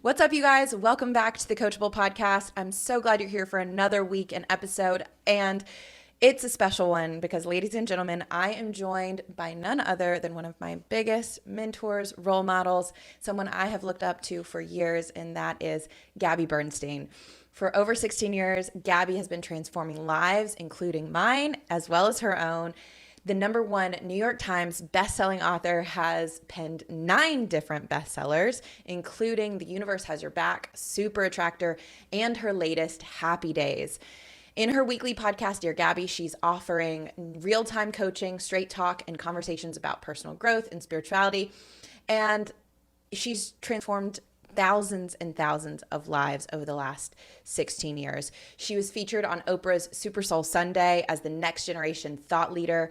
What's up, you guys? Welcome back to the Coachable podcast. I'm so glad you're here for another week and episode, and it's a special one because, ladies and gentlemen, I am joined by none other than one of my biggest mentors, role models, someone I have looked up to for years, and that is Gabby Bernstein. For over 16 years, Gabby has been transforming lives, including mine, as well as her own. The #1 New York Times bestselling author, has penned 9 different bestsellers, including The Universe Has Your Back, Super Attractor, and her latest, Happy Days. In her weekly podcast, Dear Gabby, she's offering real-time coaching, straight talk, and conversations about personal growth and spirituality. And she's transformed thousands and thousands of lives over the last 16 years. She was featured on Oprah's Super Soul Sunday as the next generation thought leader.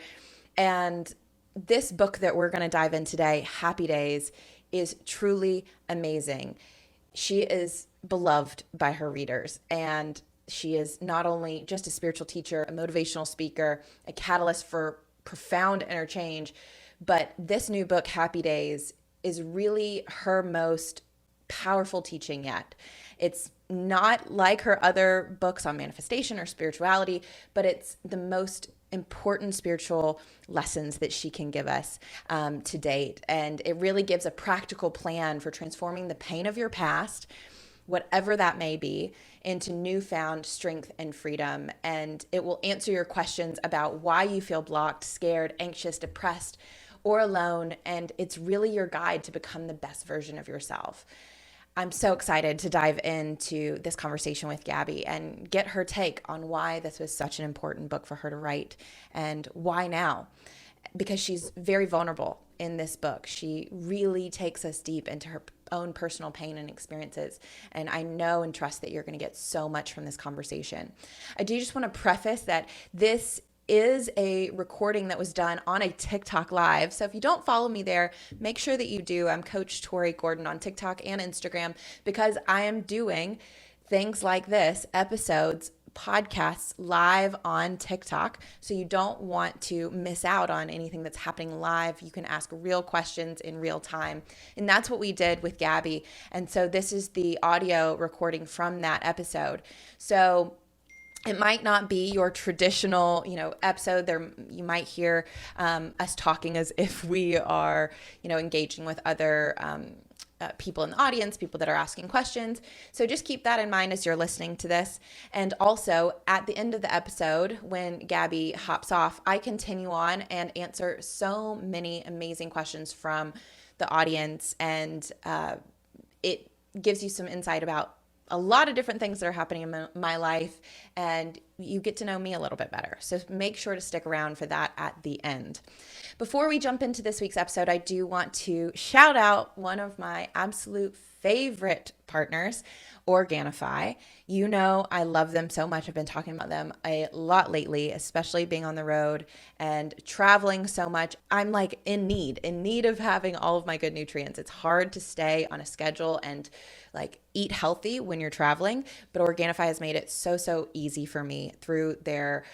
And this book that we're going to dive in today, Happy Days, is truly amazing. She is beloved by her readers, and she is not only just a spiritual teacher, a motivational speaker, a catalyst for profound inner change, but this new book, Happy Days, is really her most powerful teaching yet. It's not like her other books on manifestation or spirituality, but it's the most important spiritual lessons that she can give us to date. And it really gives a practical plan for transforming the pain of your past, whatever that may be, into newfound strength and freedom. And it will answer your questions about why you feel blocked, scared, anxious, depressed, or alone. And it's really your guide to become the best version of yourself. I'm so excited to dive into this conversation with Gabby and get her take on why this was such an important book for her to write and why now. Because she's very vulnerable in this book. She really takes us deep into her own personal pain and experiences. And I know and trust that you're going to get so much from this conversation. I do just want to preface that this is a recording that was done on a TikTok live. So if you don't follow me there, make sure that you do. I'm Coach Tori Gordon on TikTok and Instagram, because I am doing things like this, episodes, podcasts live on TikTok. So you don't want to miss out on anything that's happening live. You can ask real questions in real time. And that's what we did with Gabby. And so this is the audio recording from that episode. So it might not be your traditional, episode. There, you might hear us talking as if we are, engaging with other people in the audience, people that are asking questions. So just keep that in mind as you're listening to this. And also at the end of the episode, when Gabby hops off, I continue on and answer so many amazing questions from the audience, and it gives you some insight about a lot of different things that are happening in my life, and you get to know me a little bit better. So make sure to stick around for that at the end. Before we jump into this week's episode, I do want to shout out one of my absolute favorite partners, Organifi. You know, I love them so much. I've been talking about them a lot lately, especially being on the road and traveling so much. I'm like in need of having all of my good nutrients. It's hard to stay on a schedule and like eat healthy when you're traveling, but Organifi has made it so easy for me through their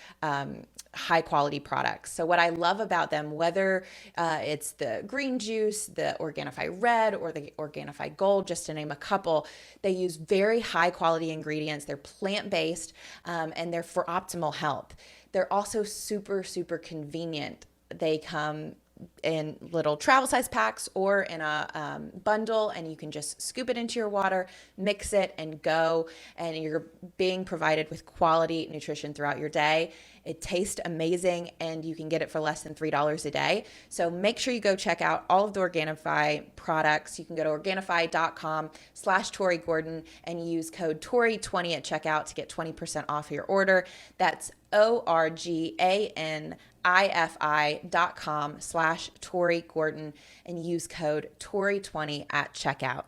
high quality products. So what I love about them, whether it's the green juice, the Organifi Red, or the Organifi Gold, just to name a couple, they use very high quality ingredients. They're plant-based, and they're for optimal health. They're also super convenient. They come in little travel size packs or in a bundle, and you can just scoop it into your water, mix it, and go, and you're being provided with quality nutrition throughout your day. It tastes amazing, and you can get it for less than $3 a day. So make sure you go check out all of the Organifi products. You can go to Organifi.com/Tori Gordon and use code Tori20 at checkout to get 20% off your order. That's Organifi.com/Tori Gordon and use code Tori20 at checkout.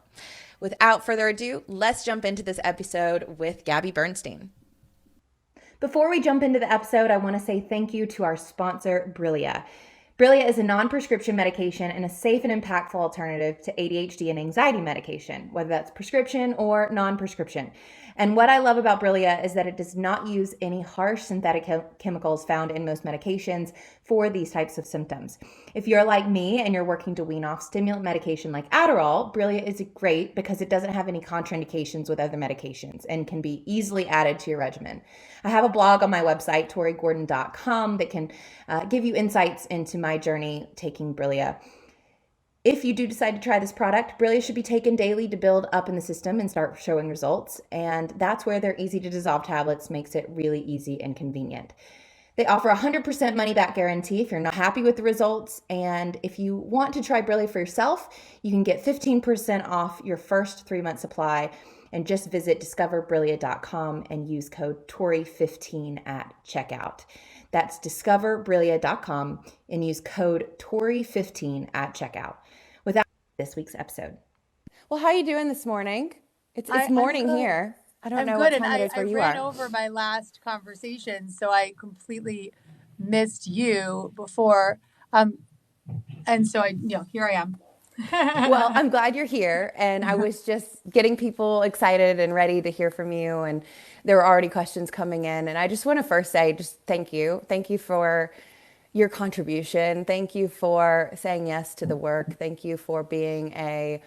Without further ado, let's jump into this episode with Gabby Bernstein. Before we jump into the episode, I want to say thank you to our sponsor, Brillia. Brillia is a non-prescription medication and a safe and impactful alternative to ADHD and anxiety medication, whether that's prescription or non-prescription. And what I love about Brillia is that it does not use any harsh synthetic chemicals found in most medications for these types of symptoms. If you're like me and you're working to wean off stimulant medication like Adderall, Brillia is great because it doesn't have any contraindications with other medications and can be easily added to your regimen. I have a blog on my website, torigordon.com, that can give you insights into my journey taking Brillia. If you do decide to try this product, Brillia should be taken daily to build up in the system and start showing results. And that's where their easy to dissolve tablets makes it really easy and convenient. They offer a 100% money back guarantee if you're not happy with the results. And if you want to try Brillia for yourself, you can get 15% off your first 3-month supply. And just visit discoverbrillia.com and use code Tori15 at checkout. That's discoverbrillia.com and use code Tori15 at checkout. Without this week's episode. Well, how are you doing this morning? It's morning here. I don't know what time it is where you are. I ran over my last conversation, so I completely missed you before. And so here I am. Well, I'm glad you're here. And I was just getting people excited and ready to hear from you. And there were already questions coming in. And I just want to first say just thank you. Thank you for your contribution. Thank you for saying yes to the work. Thank you for being a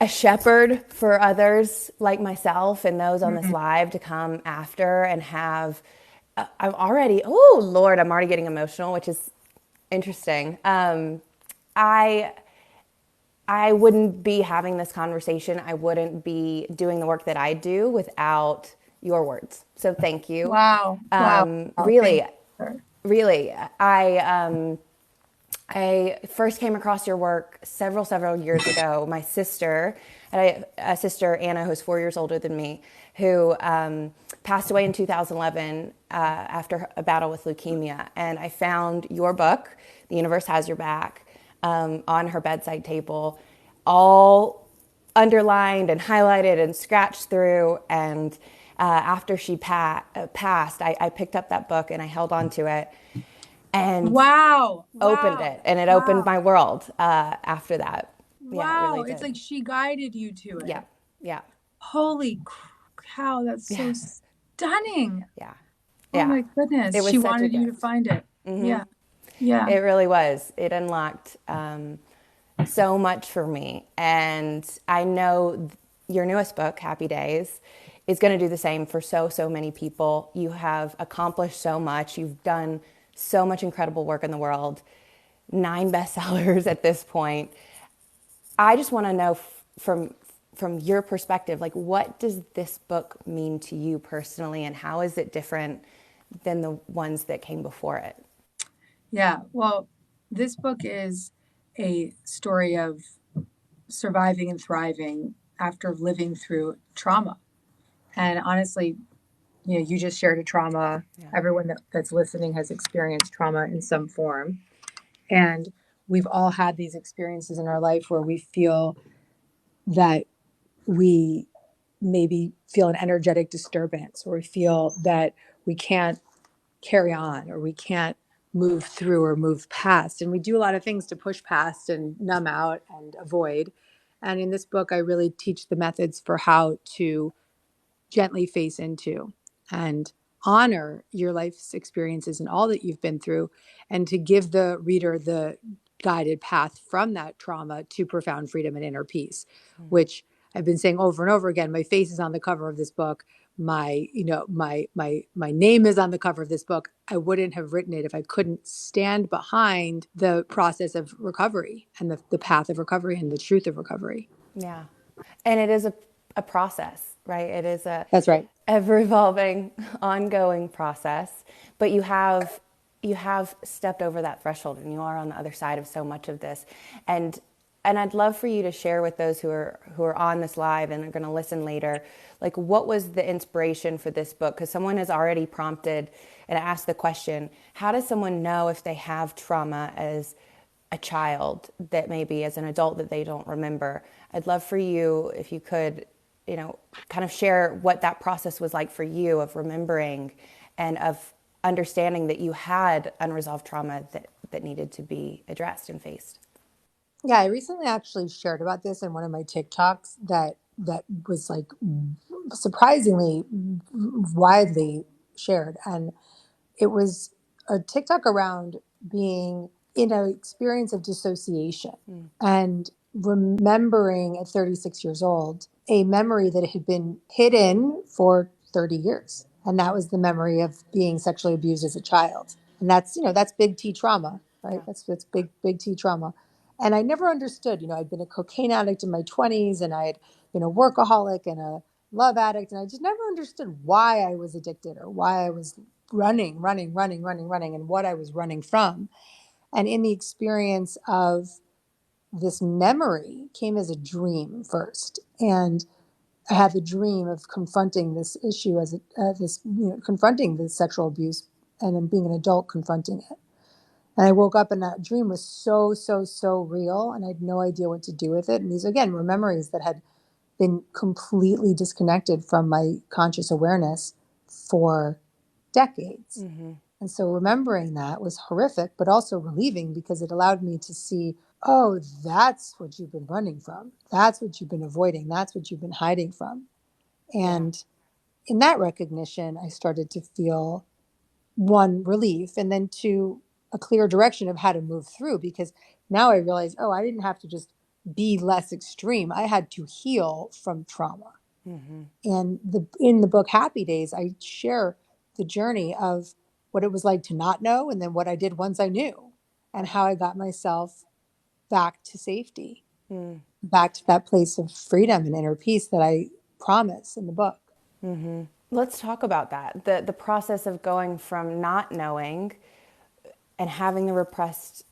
shepherd for others like myself and those on this live to come after and have, I'm already getting emotional, which is interesting. I wouldn't be having this conversation. I wouldn't be doing the work that I do without your words. So thank you. Wow. Really. I first came across your work several years ago. My sister, a sister, Anna, who's 4 years older than me, who passed away in 2011 after a battle with leukemia. And I found your book, The Universe Has Your Back, on her bedside table, all underlined and highlighted and scratched through. And after she passed, I picked up that book and I held on to it and opened it. And it opened my world after that. Wow. Yeah, it really did. It's like she guided you to it. Yeah. Holy cow, that's so stunning. Yeah. Oh my goodness. She wanted you to find it. Mm-hmm. Yeah. It really was. It unlocked so much for me. And I know your newest book, Happy Days, is going to do the same for so many people. You have accomplished so much. You've done so much incredible work in the world. 9 bestsellers at this point. I just want to know from your perspective, like, what does this book mean to you personally, and how is it different than the ones that came before it? Yeah, well, this book is a story of surviving and thriving after living through trauma. And honestly, you just shared a trauma. Yeah. Everyone that's listening has experienced trauma in some form. And we've all had these experiences in our life where we feel that we maybe feel an energetic disturbance, or we feel that we can't carry on, or we can't move through or move past. And we do a lot of things to push past and numb out and avoid. And in this book, I really teach the methods for how to gently face into and honor your life's experiences and all that you've been through, and to give the reader the guided path from that trauma to profound freedom and inner peace, which I've been saying over and over again. My face is on the cover of this book. My name is on the cover of this book. I wouldn't have written it if I couldn't stand behind the process of recovery and the path of recovery and the truth of recovery. Yeah. And it is a process, right? It is that's right. Ever-evolving, ongoing process, but you have stepped over that threshold, and you are on the other side of so much of this. And I'd love for you to share with those who are on this live and are going to listen later, like, what was the inspiration for this book? Because someone has already prompted and asked the question, how does someone know if they have trauma as a child that maybe as an adult that they don't remember? I'd love for you, if you could, kind of share what that process was like for you of remembering and of understanding that you had unresolved trauma that needed to be addressed and faced. Yeah, I recently actually shared about this in one of my TikToks that was like surprisingly widely shared. And it was a TikTok around being in an experience of dissociation and remembering at 36 years old a memory that had been hidden for 30 years. And that was the memory of being sexually abused as a child. And that's, that's big T trauma, right? Yeah. That's big T trauma. And I never understood, I'd been a cocaine addict in my 20s and I had been a workaholic and a love addict. And I just never understood why I was addicted or why I was running, and what I was running from. And in the experience of this memory came as a dream first. And I had the dream of confronting this issue as confronting the sexual abuse and then being an adult confronting it. And I woke up and that dream was so, so, so real. And I had no idea what to do with it. And these, again, were memories that had been completely disconnected from my conscious awareness for decades. Mm-hmm. And so remembering that was horrific, but also relieving because it allowed me to see, oh, that's what you've been running from. That's what you've been avoiding. That's what you've been hiding from. Yeah. And in that recognition, I started to feel one, relief, and then two, a clear direction of how to move through because now I realized, oh, I didn't have to just be less extreme. I had to heal from trauma. Mm-hmm. And in the book Happy Days, I share the journey of what it was like to not know and then what I did once I knew and how I got myself back to safety, back to that place of freedom and inner peace that I promise in the book. Mm-hmm. Let's talk about that. The process of going from not knowing and having the repressed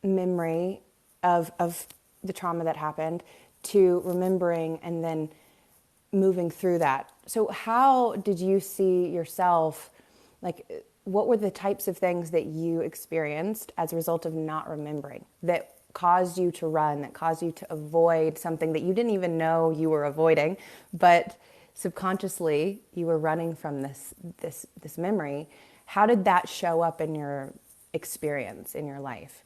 memory of the trauma that happened to remembering and then moving through that. So how did you see yourself, like what were the types of things that you experienced as a result of not remembering that caused you to run, that caused you to avoid something that you didn't even know you were avoiding, but subconsciously you were running from this memory? How did that show up in your experience in your life?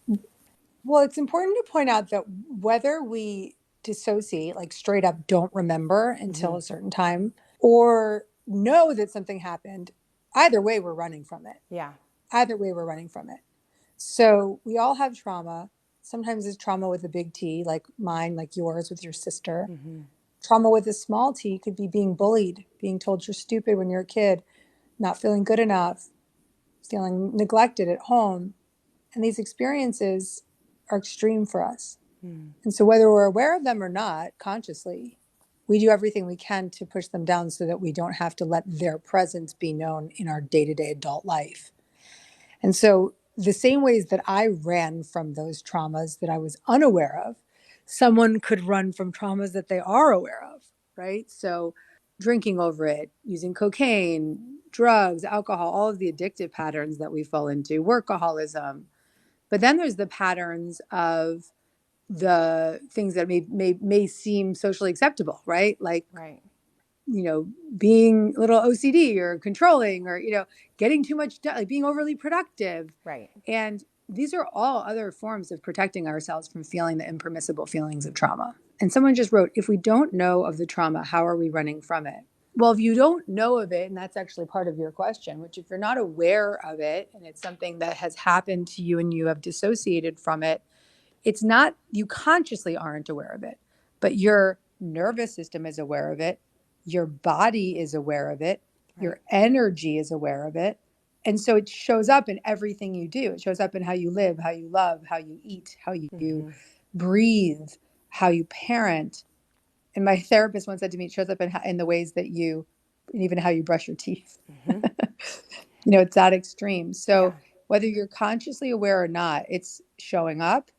Well, it's important to point out that whether we dissociate, like straight up don't remember Mm-hmm. until a certain time, or know that something happened, either way, we're running from it. Yeah. Either way, we're running from it. So we all have trauma. Sometimes it's trauma with a big T, like mine, like yours with your sister. Mm-hmm. Trauma with a small t could be being bullied, being told you're stupid when you're a kid, not feeling good enough, feeling neglected at home. And these experiences are extreme for us. And so, whether we're aware of them or not consciously, we do everything we can to push them down so that we don't have to let their presence be known in our day to day adult life. And so, the same ways that I ran from those traumas that I was unaware of, someone could run from traumas that they are aware of, right? So, drinking over it, using cocaine, drugs, alcohol, all of the addictive patterns that we fall into, workaholism. But then there's the patterns of the things that may seem socially acceptable, right? Like, Right. being a little OCD or controlling or, getting too much done, like being overly productive. Right. And these are all other forms of protecting ourselves from feeling the impermissible feelings of trauma. And someone just wrote, if we don't know of the trauma, how are we running from it? Well, if you don't know of it, and that's actually part of your question, which if you're not aware of it and it's something that has happened to you and you have dissociated from it, it's not, you consciously aren't aware of it, but your nervous system is aware of it. Your body is aware of it. Right. Your energy is aware of it. And so it shows up in everything you do. It shows up in how you live, how you love, how you eat, how you breathe, how you parent. And my therapist once said to me, it shows up in the ways that and even how you brush your teeth. It's that extreme. So Yeah. whether you're consciously aware or not, it's showing up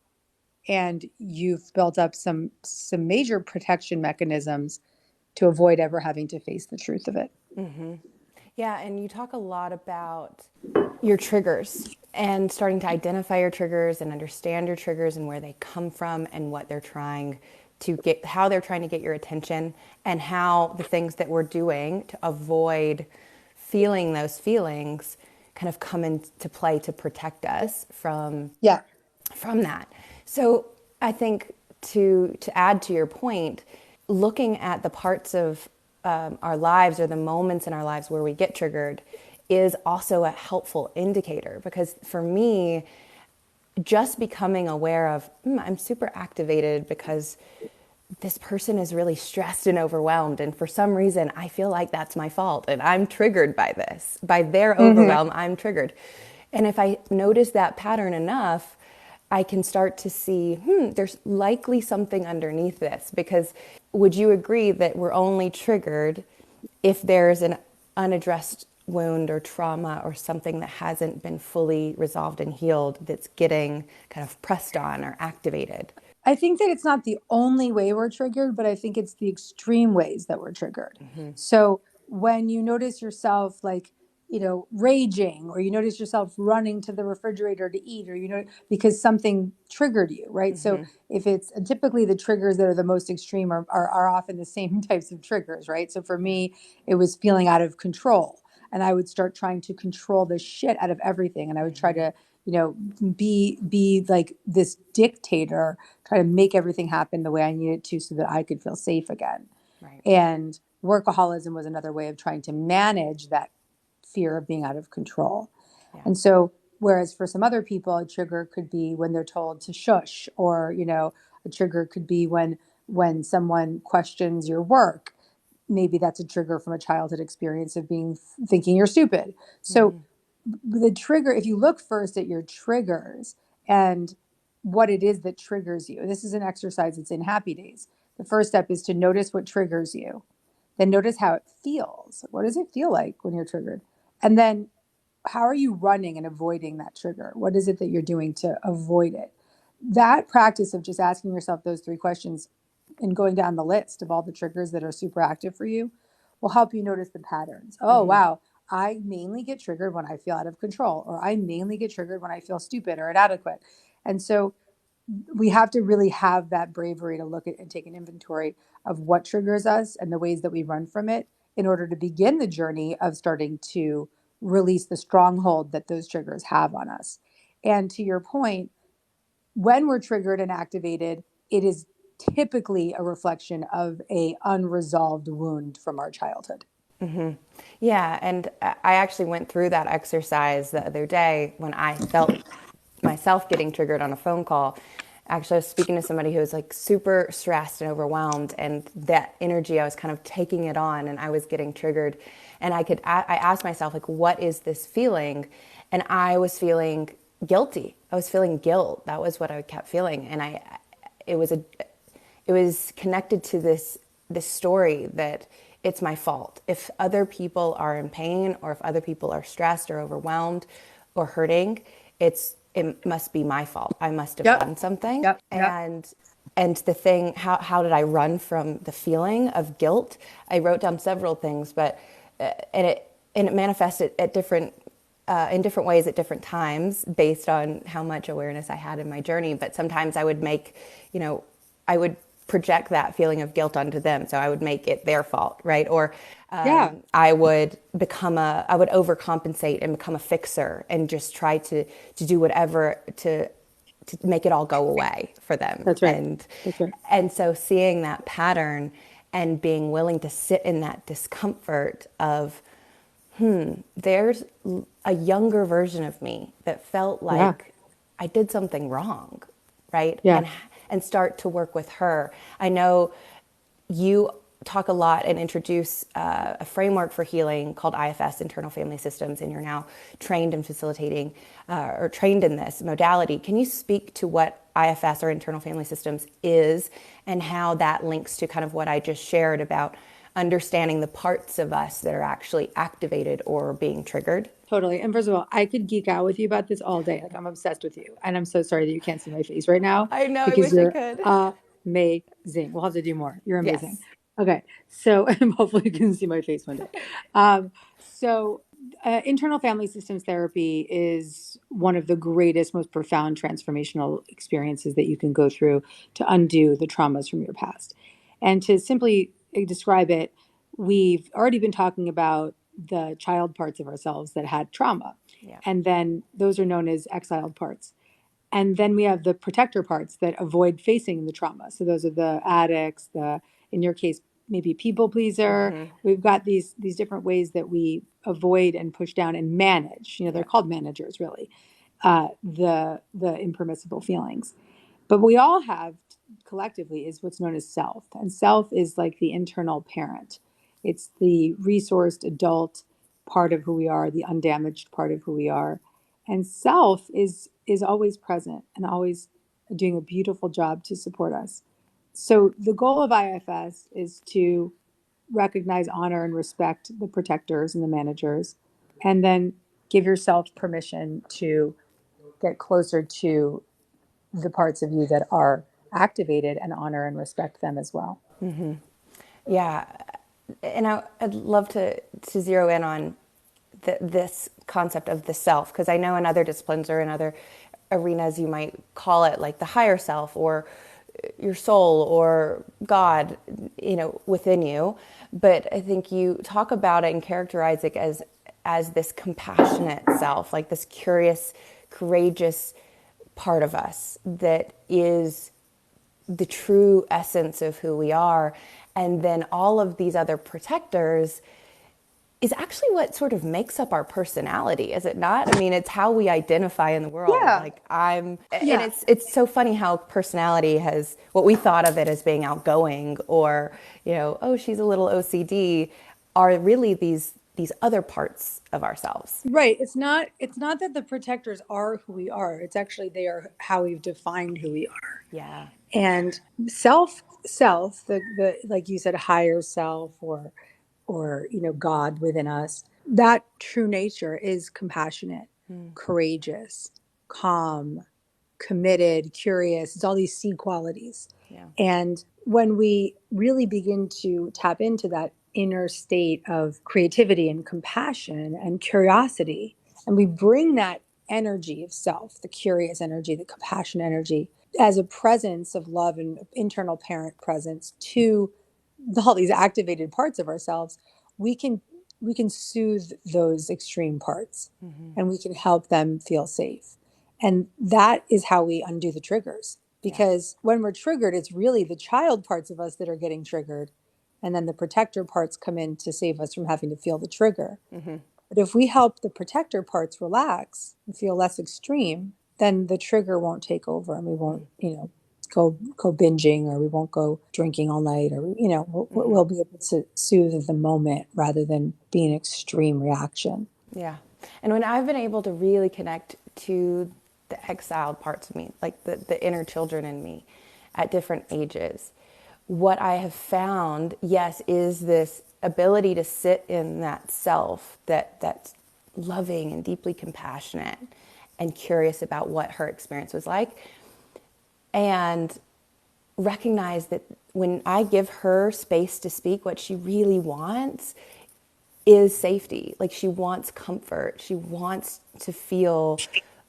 and you've built up some major protection mechanisms to avoid ever having to face the truth of it. Yeah, and you talk a lot about your triggers and starting to identify your triggers and understand your triggers and where they come from and what they're trying to get, how they're trying to get your attention, and how the things that we're doing to avoid feeling those feelings kind of come into play to protect us Yeah. from that. So I think to add to your point, looking at the parts of our lives or the moments in our lives where we get triggered is also a helpful indicator, because for me, just becoming aware of I'm super activated because this person is really stressed and overwhelmed, and for some reason I feel like that's my fault and I'm triggered by this, by their Hmm. overwhelm. I'm triggered, and if I notice that pattern enough, I can start to see there's likely something underneath this. Because would you agree that we're only triggered if there's an unaddressed wound or trauma or something that hasn't been fully resolved and healed that's getting kind of pressed on or activated? I think that it's not the only way we're triggered, but I think it's the extreme ways that we're triggered. So when you notice yourself like, raging, or you notice yourself running to the refrigerator to eat, or, because something triggered you, right? So if it's, and typically the triggers that are the most extreme are often the same types of triggers, right? So for me, it was feeling out of control. And I would start trying to control the shit out of everything. And I would try to, you know, be like this dictator, try to make everything happen the way I needed to so that I could feel safe again. Right. And workaholism was another way of trying to manage that fear of being out of control. Yeah. And so, whereas for some other people, a trigger could be when they're told to shush, or, a trigger could be when someone questions your work. Maybe that's a trigger from a childhood experience of thinking you're stupid. So the trigger, if you look first at your triggers and what it is that triggers you, this is an exercise that's in Happy Days. The first step is to notice what triggers you, then notice how it feels. What does it feel like when you're triggered? And then how are you running and avoiding that trigger? What is it that you're doing to avoid it? That practice of just asking yourself those three questions and going down the list of all the triggers that are super active for you will help you notice the patterns. Oh, wow. I mainly get triggered when I feel out of control, or I mainly get triggered when I feel stupid or inadequate. And so we have to really have that bravery to look at and take an inventory of what triggers us and the ways that we run from it in order to begin the journey of starting to release the stronghold that those triggers have on us. And to your point, when we're triggered and activated, it is typically a reflection of a unresolved wound from our childhood. Yeah, and I actually went through that exercise the other day when I felt myself getting triggered on a phone call. Actually, I was speaking to somebody who was like super stressed and overwhelmed, and that energy, I was kind of taking it on, and I was getting triggered. And I asked myself, like, what is this feeling? And I was feeling guilty. I was feeling guilt. That was what I kept feeling. And it was a, it was connected to this story that it's my fault. If other people are in pain, or if other people are stressed or overwhelmed or hurting, it must be my fault. I must have Yep. done something. Yep. Yep. And the thing, how did I run from the feeling of guilt? I wrote down several things, but and it manifested at different in different ways at different times based on how much awareness I had in my journey. But sometimes I would I would project that feeling of guilt onto them. So I would make it their fault, right? Or Yeah. I would I would overcompensate and become a fixer and just try to do whatever to make it all go away for them. That's right. That's right. And so seeing that pattern and being willing to sit in that discomfort of, there's a younger version of me that felt Yeah. like I did something wrong, right? Yeah. And start to work with her. I know you talk a lot and introduce a framework for healing called IFS, Internal Family Systems, and you're now trained in facilitating or trained in this modality. Can you speak to what IFS, or Internal Family Systems, is, and how that links to kind of what I just shared about understanding the parts of us that are actually activated or being triggered? Totally. And first of all, I could geek out with you about this all day. Like, I'm obsessed with you. And I'm so sorry that you can't see my face right now I know, I because wish I you're could. amazing. We'll have to do more. You're amazing. Yes. Okay. So, and hopefully you can see my face one day. So, internal family systems therapy is one of the greatest, most profound transformational experiences that you can go through to undo the traumas from your past. And to simply describe it, we've already been talking about the child parts of ourselves that had trauma. Yeah. And then those are known as exiled parts. And then we have the protector parts that avoid facing the trauma. So those are the addicts, in your case, maybe people pleaser. Mm-hmm. We've got these different ways that we avoid and push down and manage. They're Yeah. called managers, really. The impermissible feelings. But we all have collectively is what's known as self. And self is like the internal parent. It's the resourced adult part of who we are, the undamaged part of who we are. And self is always present and always doing a beautiful job to support us. So the goal of IFS is to recognize, honor, and respect the protectors and the managers, and then give yourself permission to get closer to the parts of you that are activated and honor and respect them as well. Yeah, and I'd love to zero in on this concept of the self, because I know in other disciplines or in other arenas you might call it like the higher self or your soul or God, within you. But I think you talk about it and characterize it as this compassionate self, like this curious, courageous part of us that is the true essence of who we are. And then all of these other protectors is actually what sort of makes up our personality, is it not? I mean, it's how we identify in the world. Yeah. Like and Yeah. it's so funny how personality has what we thought of it as being outgoing or, oh, she's a little OCD, are really these other parts of ourselves. Right. It's not that the protectors are who we are. It's actually they are how we've defined who we are. Yeah. And self, the like you said, higher self or God within us, that true nature is compassionate, courageous, calm, committed, curious. It's all these C qualities. Yeah. And when we really begin to tap into that inner state of creativity and compassion and curiosity, and we bring that energy of self, the curious energy, the compassion energy, as a presence of love and internal parent presence to all these activated parts of ourselves, we can soothe those extreme parts and we can help them feel safe. And that is how we undo the triggers. Yeah. Because when we're triggered, it's really the child parts of us that are getting triggered. And then the protector parts come in to save us from having to feel the trigger. But if we help the protector parts relax and feel less extreme, then the trigger won't take over and we won't, go binging, or we won't go drinking all night, or, we'll be able to soothe the moment rather than be an extreme reaction. Yeah. And when I've been able to really connect to the exiled parts of me, like the inner children in me at different ages, what I have found, yes, is this ability to sit in that self that's loving and deeply compassionate and curious about what her experience was like. And recognize that when I give her space to speak, what she really wants is safety. Like she wants comfort. She wants to feel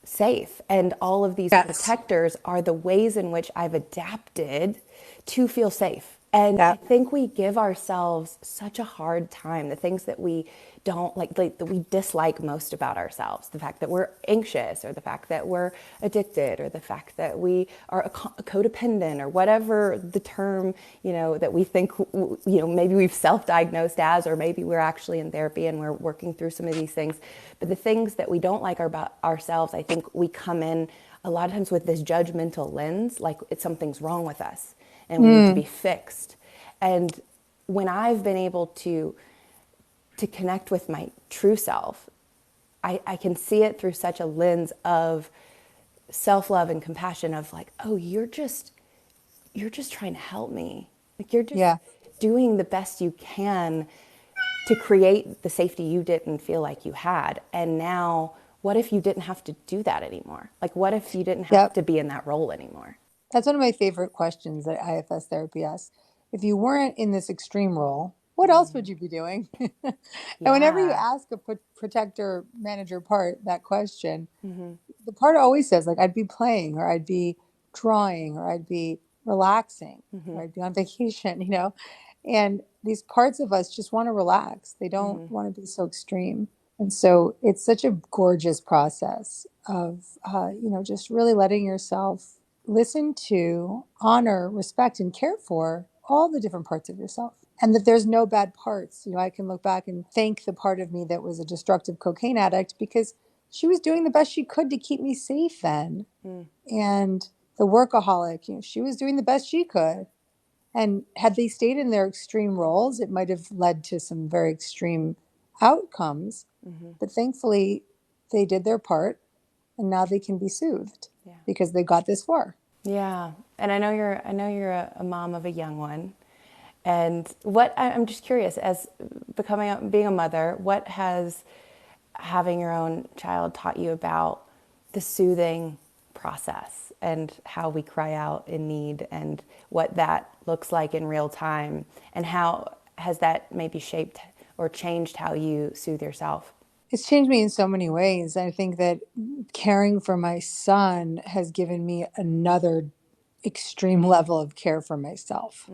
safe. And all of these Yes. protectors are the ways in which I've adapted to feel safe. And I Yeah. think we give ourselves such a hard time. The things that we don't like that we dislike most about ourselves, the fact that we're anxious, or the fact that we're addicted, or the fact that we are a codependent, or whatever the term, that we think, maybe we've self-diagnosed as, or maybe we're actually in therapy and we're working through some of these things. But the things that we don't like about ourselves, I think we come in a lot of times with this judgmental lens, like something's wrong with us and we need to be fixed. And when I've been able to connect with my true self, I can see it through such a lens of self-love and compassion, of like, oh, you're just trying to help me. Like you're just Yeah. doing the best you can to create the safety you didn't feel like you had. And now what if you didn't have to do that anymore? Like what if you didn't have Yep. to be in that role anymore? That's one of my favorite questions that IFS therapy asks. If you weren't in this extreme role, what else would you be doing? And whenever you Yeah. ask a protector manager part that question, the part always says, like, I'd be playing, or I'd be drawing, or I'd be relaxing, or I'd be on vacation. And these parts of us just want to relax. They don't want to be so extreme. And so it's such a gorgeous process of, just really letting yourself listen to, honor, respect, and care for all the different parts of yourself. And that there's no bad parts. I can look back and thank the part of me that was a destructive cocaine addict because she was doing the best she could to keep me safe then. And the workaholic, she was doing the best she could. And had they stayed in their extreme roles, it might have led to some very extreme outcomes. But thankfully, they did their part, and now they can be soothed because they got this far. Yeah, and I know you're a mom of a young one, and I'm just curious, as being a mother, what has having your own child taught you about the soothing process and how we cry out in need and what that looks like in real time, and how has that maybe shaped or changed how you soothe yourself? It's changed me in so many ways. I think that caring for my son has given me another extreme level of care for myself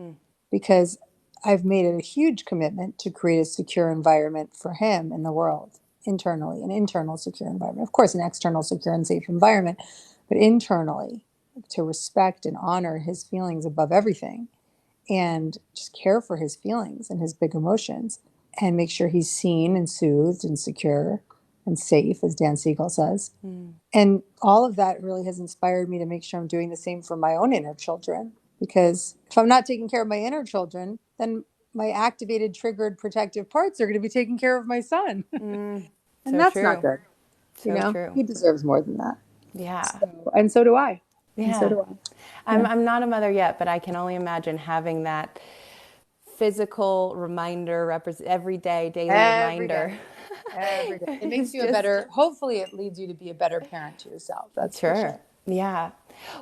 because I've made it a huge commitment to create a secure environment for him in the world, internally, an internal secure environment. Of course, an external secure and safe environment, but internally to respect and honor his feelings above everything and just care for his feelings and his big emotions and make sure he's seen and soothed and secure and safe, as Dan Siegel says. And all of that really has inspired me to make sure I'm doing the same for my own inner children. Because if I'm not taking care of my inner children, then my activated, triggered, protective parts are going to be taking care of my son. And So that's not true. good. So true. He deserves more than that. Yeah. And so do I. And so Yeah. do I. Yeah. I'm not a mother yet, but I can only imagine having that physical reminder, every day, daily Every day. reminder. Every day. It makes It's you a just, better, hopefully it leads you to be a better parent to yourself. That's for sure. sure. Yeah.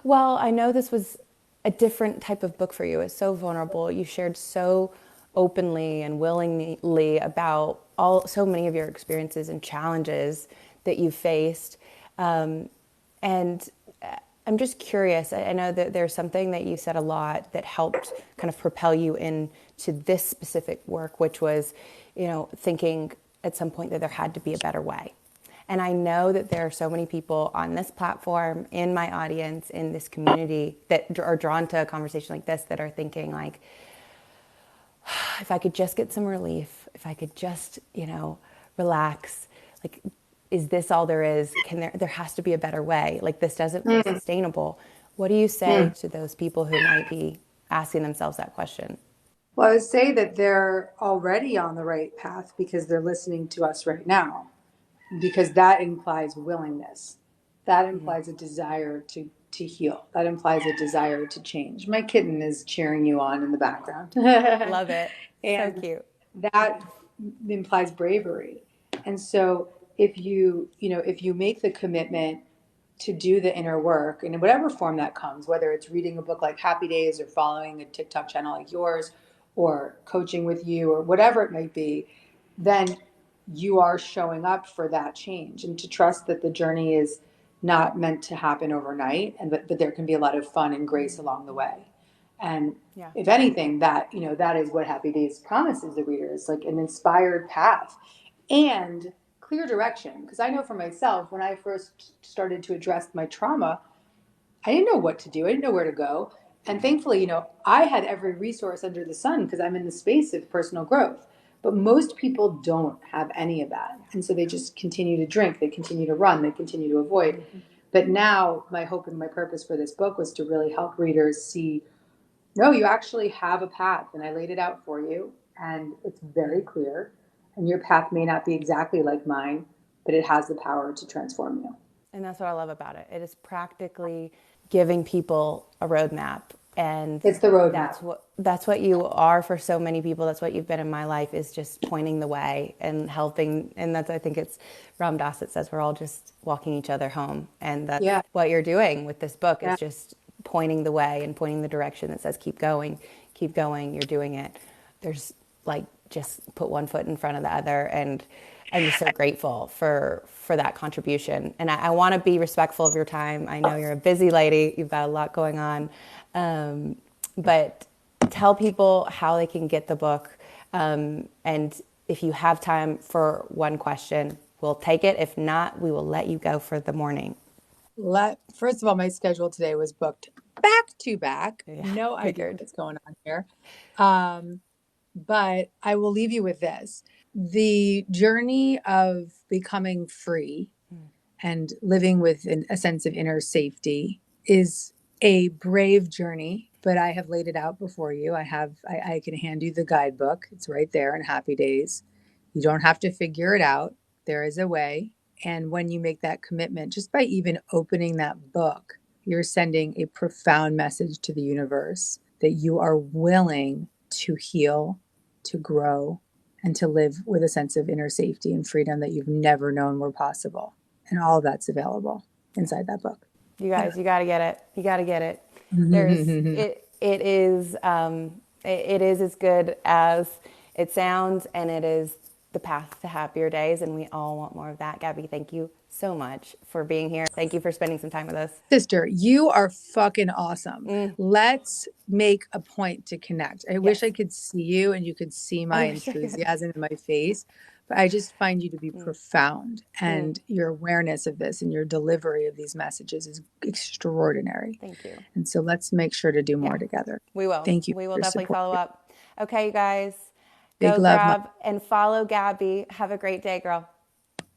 Well, I know this was a different type of book for you. It's so vulnerable. You shared so openly and willingly about so many of your experiences and challenges that you faced. And I'm just curious. I know that there's something that you said a lot that helped kind of propel you into this specific work, which was, thinking at some point that there had to be a better way. And I know that there are so many people on this platform, in my audience, in this community that are drawn to a conversation like this that are thinking like, if I could just get some relief, if I could just, relax, like, is this all there is? There has to be a better way. Like, this doesn't feel sustainable. What do you say to those people who might be asking themselves that question? Well, I would say that they're already on the right path because they're listening to us right now, because that implies willingness. That implies a desire to heal. That implies a desire to change. My kitten is cheering you on in the background. Love it. So And cute. that implies bravery. And so if you make the commitment to do the inner work in whatever form that comes, whether it's reading a book like Happy Days or following a TikTok channel like yours or coaching with you or whatever it might be, then you are showing up for that change and to trust that the journey is not meant to happen overnight and but there can be a lot of fun and grace along the way. And Yeah. if anything, that is what Happy Days promises the reader, is like an inspired path and clear direction. Because I know for myself, when I first started to address my trauma, I didn't know what to do. I didn't know where to go. And thankfully, I had every resource under the sun because I'm in the space of personal growth. But most people don't have any of that. And so they just continue to drink, they continue to run, they continue to avoid. But now my hope and my purpose for this book was to really help readers see, no, you actually have a path, and I laid it out for you, and it's very clear. And your path may not be exactly like mine, but it has the power to transform you. And that's what I love about it. It is practically giving people a roadmap. And It's the roadmap. that's what you are for so many people. That's what you've been in my life, is just pointing the way and helping. And I think it's Ram Dass that says we're all just walking each other home. And that's Yeah. what you're doing with this book, Yeah. is just pointing the way and pointing the direction that says keep going, you're doing it. There's like, just put one foot in front of the other. And I'm just so grateful for that contribution. And I want to be respectful of your time. I know you're a busy lady. You've got a lot going on. But tell people how they can get the book. And if you have time for one question, we'll take it. If not, we will let you go for the morning. First of all, my schedule today was booked back to back. Yeah, No idea figured. what's going on here. But I will leave you with this. The journey of becoming free and living with a sense of inner safety is a brave journey, but I have laid it out before you. I can hand you the guidebook. It's right there in Happy Days. You don't have to figure it out. There is a way. And when you make that commitment, just by even opening that book, you're sending a profound message to the universe that you are willing to heal, to grow, and to live with a sense of inner safety and freedom that you've never known were possible. And all of that's available inside that book. You guys, you got to get it. You got to get it. It is as good as it sounds, and it is the path to happier days, and we all want more of that. Gabby, thank you so much for being here. Thank you for spending some time with us. Sister, you are fucking awesome. Let's make a point to connect. I wish I could see you and you could see my enthusiasm in my face, but I just find you to be profound, and your awareness of this and your delivery of these messages is extraordinary. Thank you. And so let's make sure to do more together. We will. Thank you. We will definitely follow up. Okay, you guys. Big Go love, grab and follow Gabby. Have a great day, girl.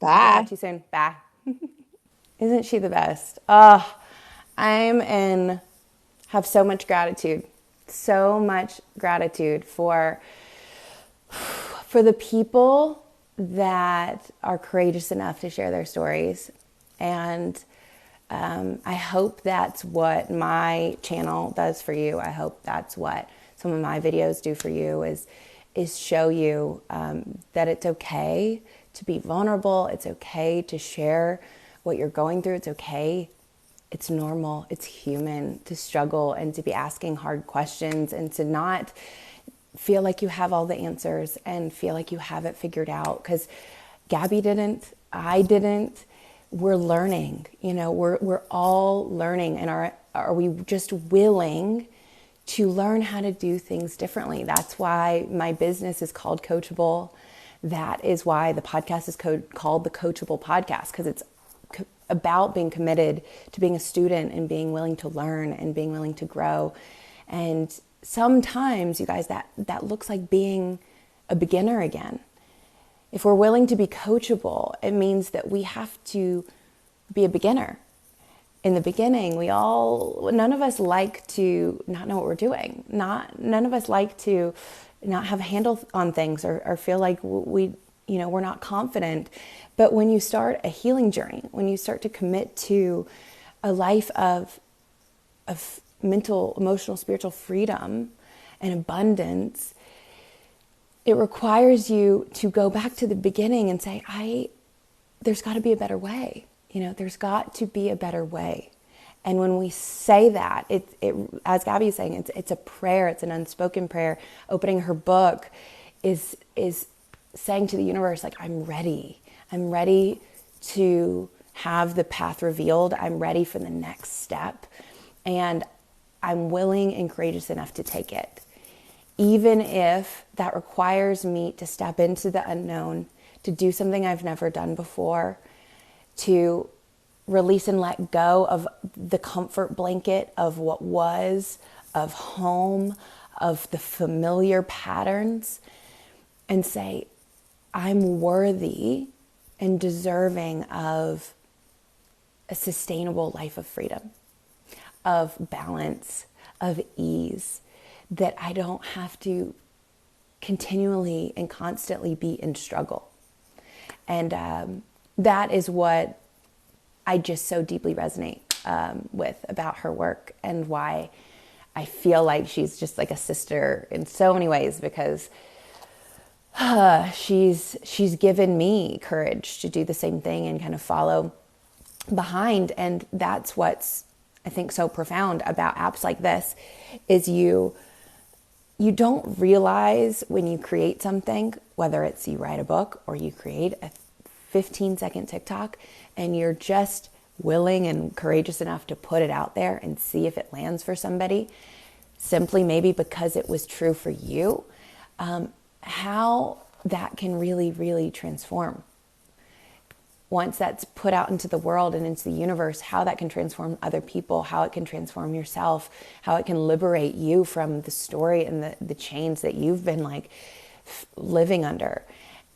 Bye. Talk to you soon. Bye. Isn't she the best? Have so much gratitude for the people that are courageous enough to share their stories. And I hope that's what my channel does for you. I hope that's what some of my videos do for you, is show you that it's okay to be vulnerable. It's okay to share what you're going through. It's okay. It's normal. It's human to struggle and to be asking hard questions and to not feel like you have all the answers and feel like you have it figured out. Because Gabby didn't. I didn't. We're learning. We're all learning. And are we just willing to learn how to do things differently? That's why my business is called Coachable. That is why the podcast is called the Coachable Podcast, because it's about being committed to being a student and being willing to learn and being willing to grow. And sometimes, you guys, that looks like being a beginner again. If we're willing to be coachable, it means that we have to be a beginner. In the beginning, none of us like to not know what we're doing. None of us like to not have a handle on things or feel like we're not confident. But when you start a healing journey, when you start to commit to a life of mental, emotional, spiritual freedom and abundance, it requires you to go back to the beginning and say, there's got to be a better way. There's got to be a better way. And when we say that, it as Gabby is saying, it's a prayer. It's an unspoken prayer. Opening her book is saying to the universe, like, I'm ready. I'm ready to have the path revealed. I'm ready for the next step. And I'm willing and courageous enough to take it. Even if that requires me to step into the unknown, to do something I've never done before, to release and let go of the comfort blanket of what was, of home, of the familiar patterns, and say, I'm worthy and deserving of a sustainable life of freedom, of balance, of ease, that I don't have to continually and constantly be in struggle. And that is what I just so deeply resonate with about her work, and why I feel like she's just like a sister in so many ways, because she's given me courage to do the same thing and kind of follow behind. And that's what's, I think, so profound about apps like this, is you don't realize when you create something, whether it's you write a book or you create a 15-second TikTok, and you're just willing and courageous enough to put it out there and see if it lands for somebody, simply maybe because it was true for you, how that can really, really transform. once that's put out into the world and into the universe, how that can transform other people, how it can transform yourself, how it can liberate you from the story and the chains that you've been like living under,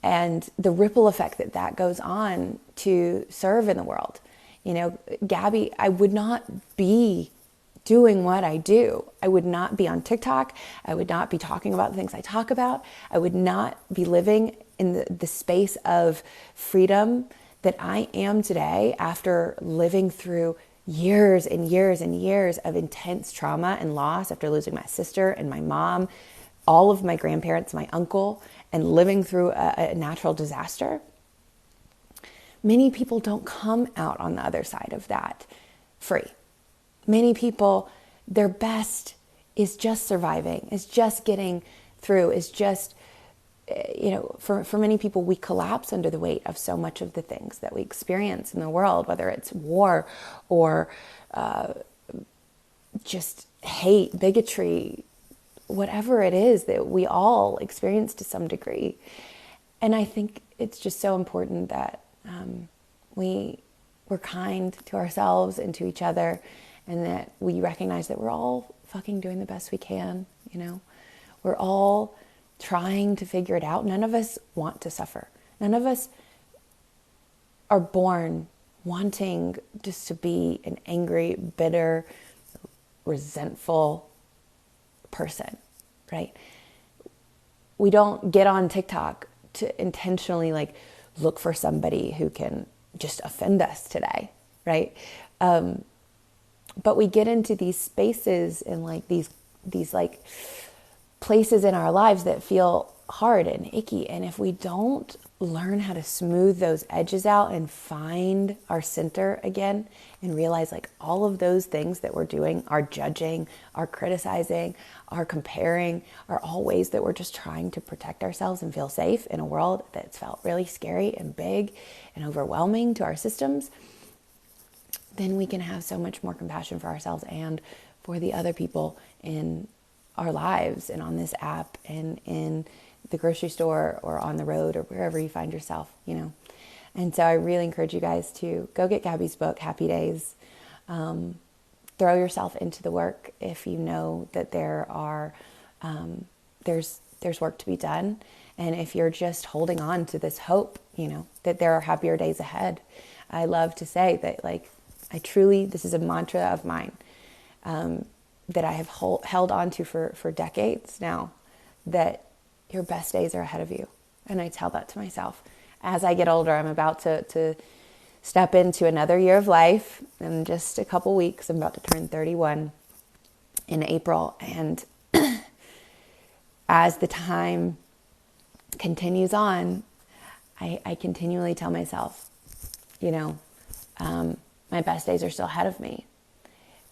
and the ripple effect that that goes on to serve in the world. You know, Gabby, I would not be doing what I do. I would not be on TikTok. I would not be talking about the things I talk about. I would not be living in the space of freedom that I am today after living through years and years and years of intense trauma and loss, after losing my sister and my mom, all of my grandparents, my uncle, and living through a natural disaster. Many people don't come out on the other side of that free. Many people, their best is just surviving, is just getting through, is just, you know, for many people, we collapse under the weight of so much of the things that we experience in the world, whether it's war or just hate, bigotry, whatever it is that we all experience to some degree. And I think it's just so important that we're kind to ourselves and to each other, and that we recognize that we're all fucking doing the best we can, you know. We're all trying to figure it out. None of us want to suffer. None of us are born wanting just to be an angry, bitter, resentful person, right? We don't get on TikTok to intentionally like look for somebody who can just offend us today, right? But we get into these spaces and like these like places in our lives that feel hard and icky. And if we don't learn how to smooth those edges out and find our center again and realize like all of those things that we're doing, our judging, our criticizing, our comparing, are all ways that we're just trying to protect ourselves and feel safe in a world that's felt really scary and big and overwhelming to our systems, then we can have so much more compassion for ourselves and for the other people in our lives and on this app and in the grocery store or on the road or wherever you find yourself, you know. And so I really encourage you guys to go get Gabby's book, Happy Days. Throw yourself into the work if you know that there's work to be done. And if you're just holding on to this hope, you know, that there are happier days ahead. I love to say that, like, this is a mantra of mine, that I have held on to for decades now, that your best days are ahead of you. And I tell that to myself. As I get older, I'm about to step into another year of life. In just a couple weeks, I'm about to turn 31 in April. And as the time continues on, I continually tell myself, you know, my best days are still ahead of me.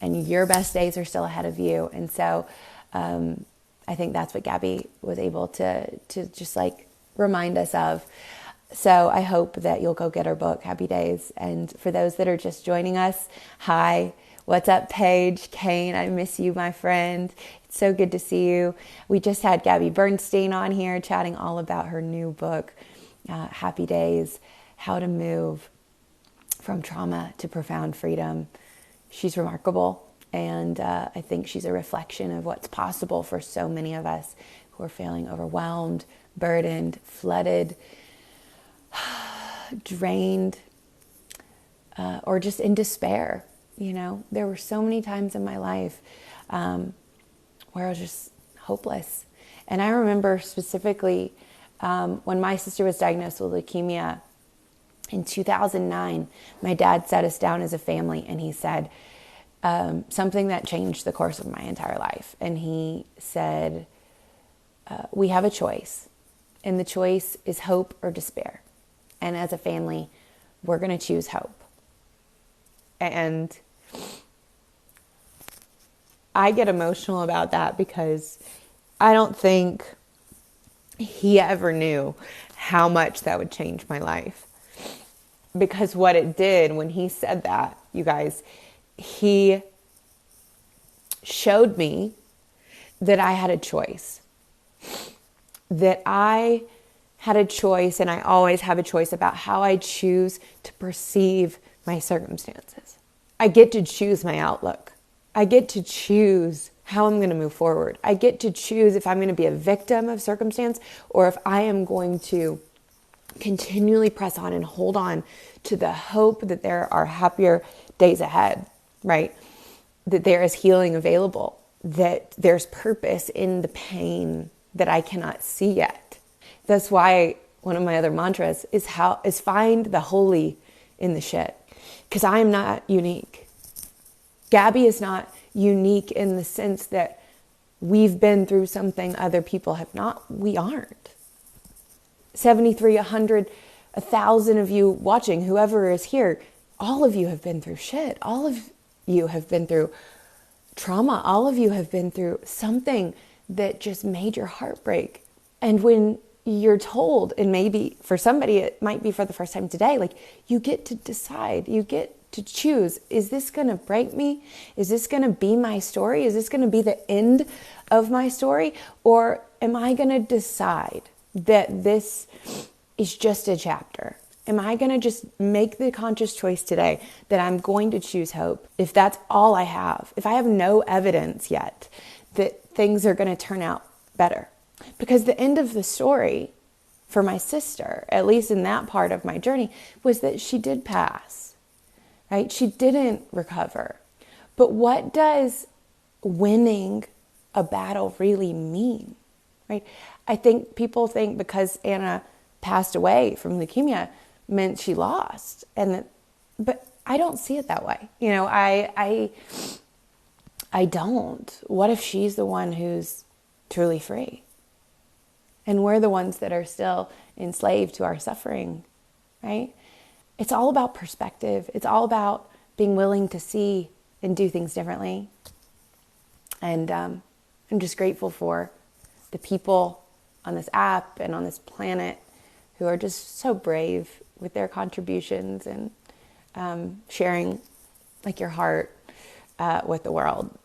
And your best days are still ahead of you. And so I think that's what Gabby was able to just like remind us of. So I hope that you'll go get her book, Happy Days. And for those that are just joining us, hi, what's up, Paige, Kane? I miss you, my friend. It's so good to see you. We just had Gabby Bernstein on here chatting all about her new book, Happy Days, How to Move from Trauma to Profound Freedom. She's remarkable. And I think she's a reflection of what's possible for so many of us who are feeling overwhelmed, burdened, flooded, drained, or just in despair. You know, there were so many times in my life where I was just hopeless. And I remember specifically when my sister was diagnosed with leukemia in 2009, my dad sat us down as a family and he said something that changed the course of my entire life. And he said, we have a choice, and the choice is hope or despair. And as a family, we're going to choose hope. And I get emotional about that because I don't think he ever knew how much that would change my life. Because what it did when he said that, you guys, he showed me that I had a choice, that I had a choice, and I always have a choice about how I choose to perceive my circumstances. I get to choose my outlook. I get to choose how I'm going to move forward. I get to choose if I'm going to be a victim of circumstance or if I am going to continually press on and hold on to the hope that there are happier days ahead, right? That there is healing available, that there's purpose in the pain that I cannot see yet. That's why one of my other mantras is find the holy in the shit. Because I am not unique. Gabby is not unique in the sense that we've been through something other people have not. We aren't. 73, 100, 1,000 of you watching, whoever is here, all of you have been through shit. All of you have been through trauma. All of you have been through something that just made your heart break. And when you're told, and maybe for somebody it might be for the first time today, like you get to decide, you get to choose, is this going to break me? Is this going to be my story? Is this going to be the end of my story? Or am I going to decide that this is just a chapter? Am I going to just make the conscious choice today that I'm going to choose hope? If that's all I have, if I have no evidence yet that things are going to turn out better. Because the end of the story for my sister, at least in that part of my journey, was that she did pass, right? She didn't recover. But what does winning a battle really mean, right? I think people think because Anna passed away from leukemia meant she lost, but I don't see it that way. You know, I don't. What if she's the one who's truly free? And we're the ones that are still enslaved to our suffering, right? It's all about perspective. It's all about being willing to see and do things differently. And I'm just grateful for the people on this app and on this planet who are just so brave with their contributions and sharing like your heart with the world.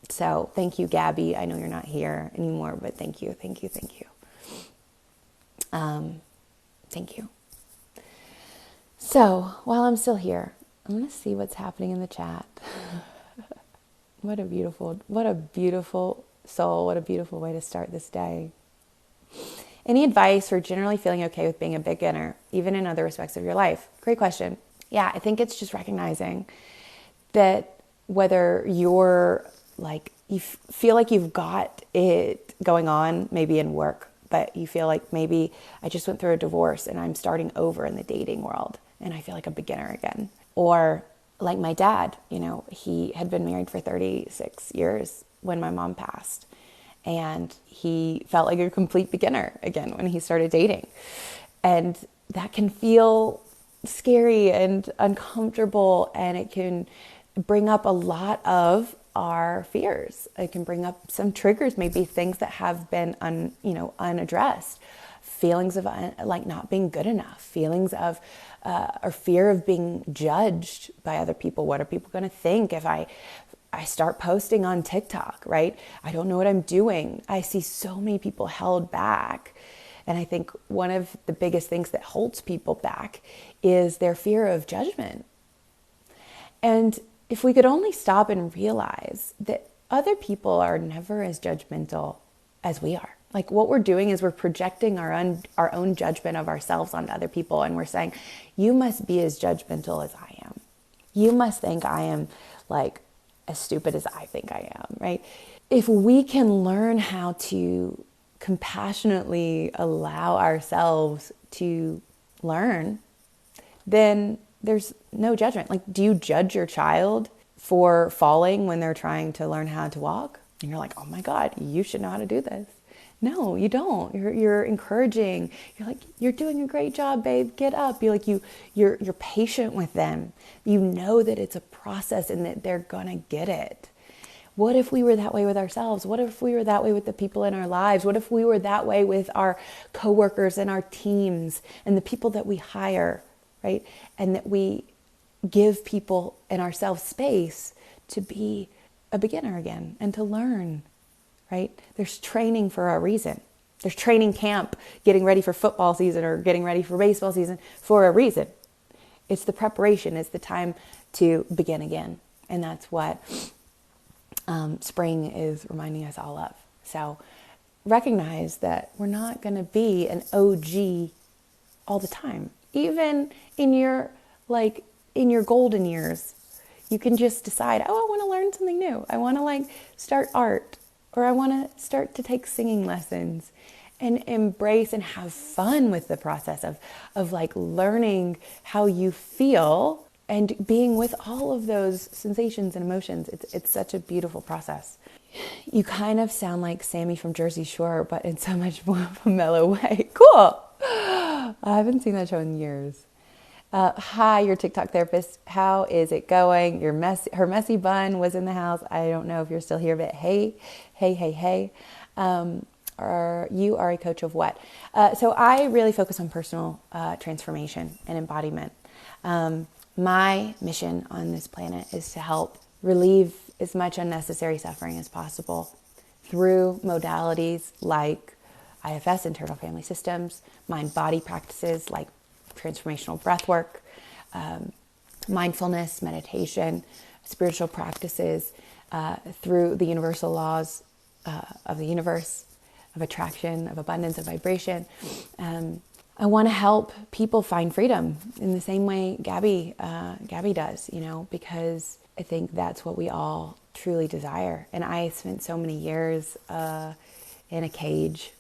So thank you, Gabby. I know you're not here anymore, but thank you, thank you, thank you. Thank you. So while I'm still here, I'm going to see what's happening in the chat. What a beautiful soul. What a beautiful way to start this day. Any advice for generally feeling okay with being a beginner, even in other respects of your life? Great question. Yeah, I think it's just recognizing that whether you're like, you feel like you've got it going on, maybe in work, but you feel like maybe I just went through a divorce and I'm starting over in the dating world and I feel like a beginner again. Or like my dad, you know, he had been married for 36 years when my mom passed. And he felt like a complete beginner again when he started dating. And that can feel scary and uncomfortable, and it can bring up a lot of our fears. It can bring up some triggers, maybe things that have been unaddressed, feelings of like not being good enough, feelings of or fear of being judged by other people. What are people going to think if I start posting on TikTok, right? I don't know what I'm doing. I see so many people held back. And I think one of the biggest things that holds people back is their fear of judgment. And if we could only stop and realize that other people are never as judgmental as we are. Like what we're doing is we're projecting our own judgment of ourselves onto other people. And we're saying, you must be as judgmental as I am. You must think I am like as stupid as I think I am, right? If we can learn how to compassionately allow ourselves to learn, then there's no judgment. Like, do you judge your child for falling when they're trying to learn how to walk? And you're like, oh my God, you should know how to do this. No, you don't. You're encouraging. You're like, you're doing a great job, babe. Get up. You're patient with them. You know that it's a process and that they're gonna get it. What if we were that way with ourselves? What if we were that way with the people in our lives? What if we were that way with our coworkers and our teams and the people that we hire, right? And that we give people and ourselves space to be a beginner again and to learn. Right? There's training for a reason. There's training camp, getting ready for football season or getting ready for baseball season for a reason. It's the preparation. It's the time to begin again. And that's what spring is reminding us all of. So recognize that we're not going to be an OG all the time. Even in your golden years, you can just decide, oh, I want to learn something new. I want to start art, or I want to start to take singing lessons, and embrace and have fun with the process of learning how you feel and being with all of those sensations and emotions. It's such a beautiful process. You kind of sound like Sammy from Jersey Shore, but in so much more of a mellow way. Cool. I haven't seen that show in years. Hi, your TikTok therapist. How is it going? Her messy bun was in the house. I don't know if you're still here, but hey. You are a coach of what? So I really focus on personal transformation and embodiment. My mission on this planet is to help relieve as much unnecessary suffering as possible through modalities like IFS, internal family systems, mind-body practices like transformational breath work, mindfulness, meditation, spiritual practices, through the universal laws of the universe, of attraction, of abundance, of vibration. I want to help people find freedom in the same way Gabby does, because I think that's what we all truly desire. And I spent so many years in a cage,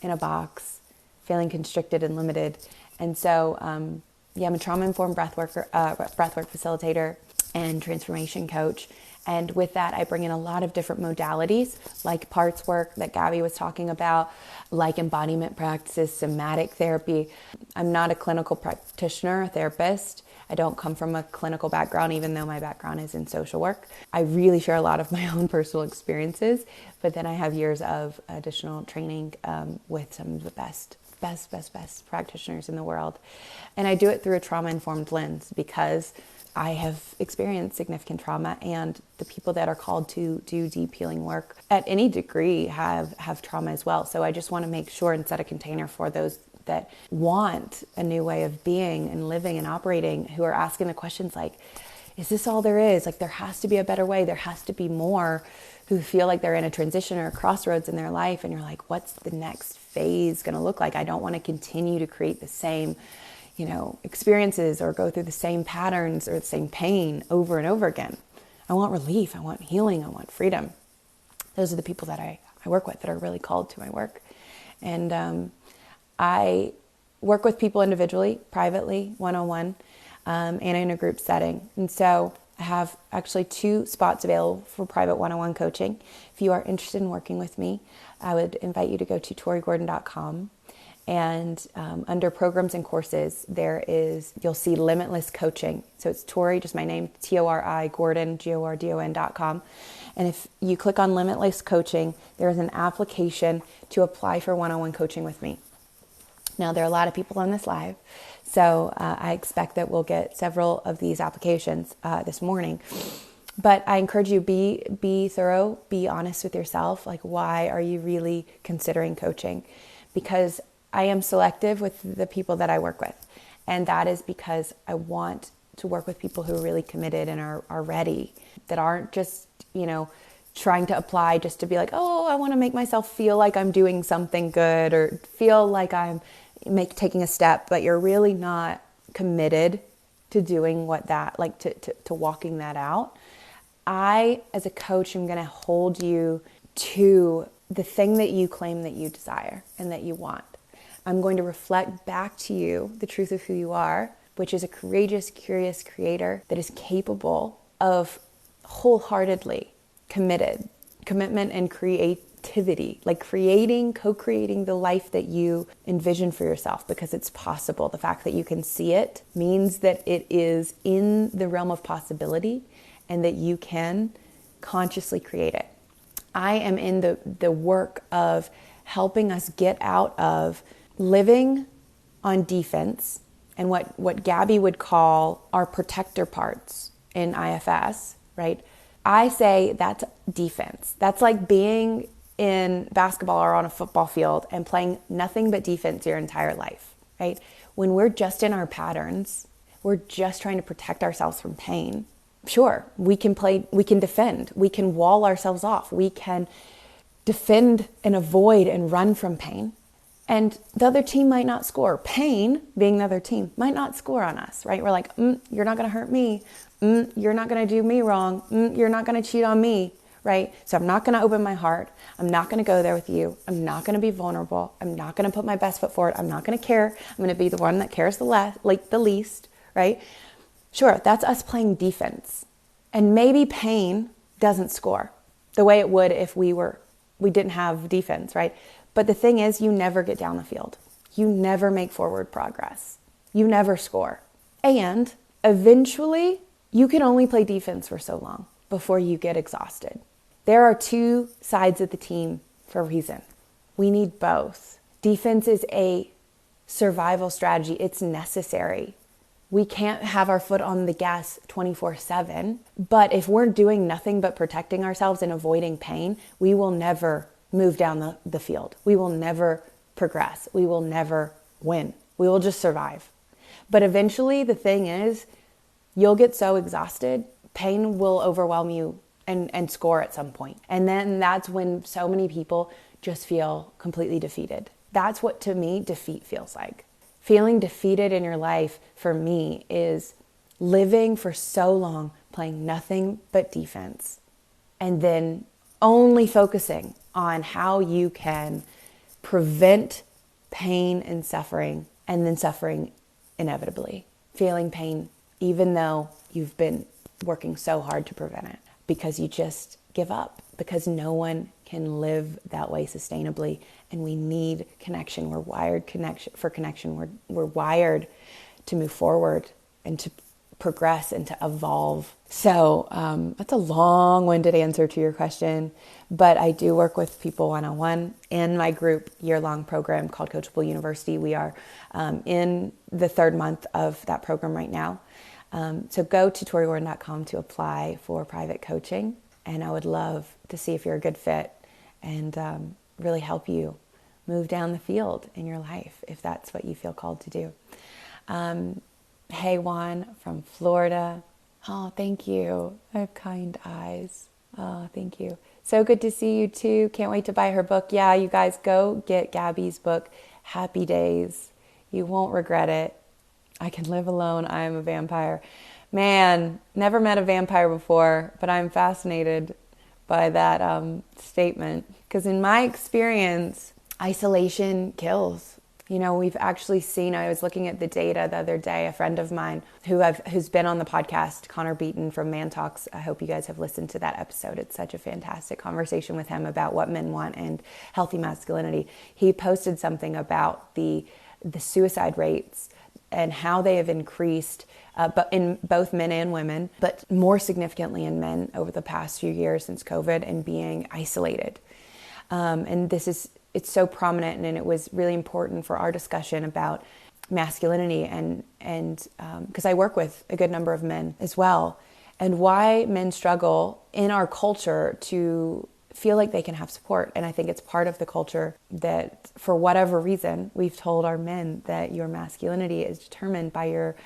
in a box, feeling constricted and limited. And so, I'm a trauma-informed breathwork facilitator and transformation coach. And with that, I bring in a lot of different modalities, like parts work that Gabby was talking about, like embodiment practices, somatic therapy. I'm not a clinical practitioner, a therapist. I don't come from a clinical background, even though my background is in social work. I really share a lot of my own personal experiences, but then I have years of additional training with some of the best practitioners in the world. And I do it through a trauma-informed lens because I have experienced significant trauma, and the people that are called to do deep healing work at any degree have trauma as well. So I just want to make sure and set a container for those that want a new way of being and living and operating, who are asking the questions like, is this all there is? There has to be a better way. There has to be more, who feel like they're in a transition or a crossroads in their life. And you're like, what's the next phase going to look like? I don't want to continue to create the same experiences or go through the same patterns or the same pain over and over again. I want relief. I want healing. I want freedom. Those are the people that I work with that are really called to my work. And I work with people individually, privately, one-on-one, and in a group setting. And so I have actually 2 spots available for private one-on-one coaching. If you are interested in working with me, I would invite you to go to torigordon.com. And under programs and courses, you'll see Limitless Coaching. So it's Tori, just my name, Tori Gordon, GORDON.com. And if you click on Limitless Coaching, there's an application to apply for one-on-one coaching with me. Now, there are a lot of people on this live, so I expect that we'll get several of these applications this morning. But I encourage you, be thorough, be honest with yourself. Why are you really considering coaching? Because I am selective with the people that I work with. And that is because I want to work with people who are really committed and are ready, that aren't just, trying to apply just to be like, oh, I want to make myself feel like I'm doing something good or feel like I'm taking a step, but you're really not committed to doing to walking that out. I, as a coach, am going to hold you to the thing that you claim that you desire and that you want. I'm going to reflect back to you the truth of who you are, which is a courageous, curious creator that is capable of wholeheartedly commitment and creativity, co-creating the life that you envision for yourself, because it's possible. The fact that you can see it means that it is in the realm of possibility and that you can consciously create it. I am in the work of helping us get out of living on defense and what Gabby would call our protector parts in IFS, right? I say that's defense. That's like being in basketball or on a football field and playing nothing but defense your entire life, right? When we're just in our patterns, we're just trying to protect ourselves from pain. Sure, we can defend, we can wall ourselves off, we can defend and avoid and run from pain. And the other team might not score. Pain, being the other team, might not score on us, right? We're like, you're not going to hurt me. You're not going to do me wrong. You're not going to cheat on me, right? So I'm not going to open my heart. I'm not going to go there with you. I'm not going to be vulnerable. I'm not going to put my best foot forward. I'm not going to care. I'm going to be the one that cares the least, right? Sure, that's us playing defense. And maybe pain doesn't score the way it would if we didn't have defense, right? But the thing is, you never get down the field. You never make forward progress. You never score. And eventually, you can only play defense for so long before you get exhausted. There are two sides of the team for a reason. We need both. Defense is a survival strategy. It's necessary. We can't have our foot on the gas 24/7. But if we're doing nothing but protecting ourselves and avoiding pain, we will never move down the field. We will never progress. We will never win. We will just survive. But eventually, the thing is, you'll get so exhausted, pain will overwhelm you and score at some point. And then that's when so many people just feel completely defeated. That's what, to me, defeat feels like. Feeling defeated in your life, for me, is living for so long playing nothing but defense and then only focusing on how you can prevent pain and suffering, and then suffering inevitably. Feeling pain even though you've been working so hard to prevent it, because you just give up, because no one can live that way sustainably. And we need connection. We're wired for connection. We're wired to move forward and to progress and to evolve. So that's a long-winded answer to your question, but I do work with people one-on-one in my group year-long program called Coachable University. We are in the third month of that program right now. So go to toriwarden.com to apply for private coaching, and I would love to see if you're a good fit and really help you move down the field in your life if that's what you feel called to do. Hey, Juan from Florida. Oh, thank you. I have kind eyes. Oh, thank you. So good to see you too. Can't wait to buy her book. Yeah, you guys go get Gabby's book, Happy Days. You won't regret it. I can live alone. I am a vampire. Man, never met a vampire before, but I'm fascinated by that statement. Because in my experience, isolation kills. You know, we've actually seen, I was looking at the data the other day, a friend of mine who's been on the podcast, Connor Beaton from Man Talks. I hope you guys have listened to that episode. It's such a fantastic conversation with him about what men want and healthy masculinity. He posted something about the suicide rates and how they have increased, but in both men and women, but more significantly in men over the past few years since COVID and being isolated. And it's so prominent, and it was really important for our discussion about masculinity and because I work with a good number of men as well, and why men struggle in our culture to feel like they can have support. And I think it's part of the culture that, for whatever reason, we've told our men that your masculinity is determined by your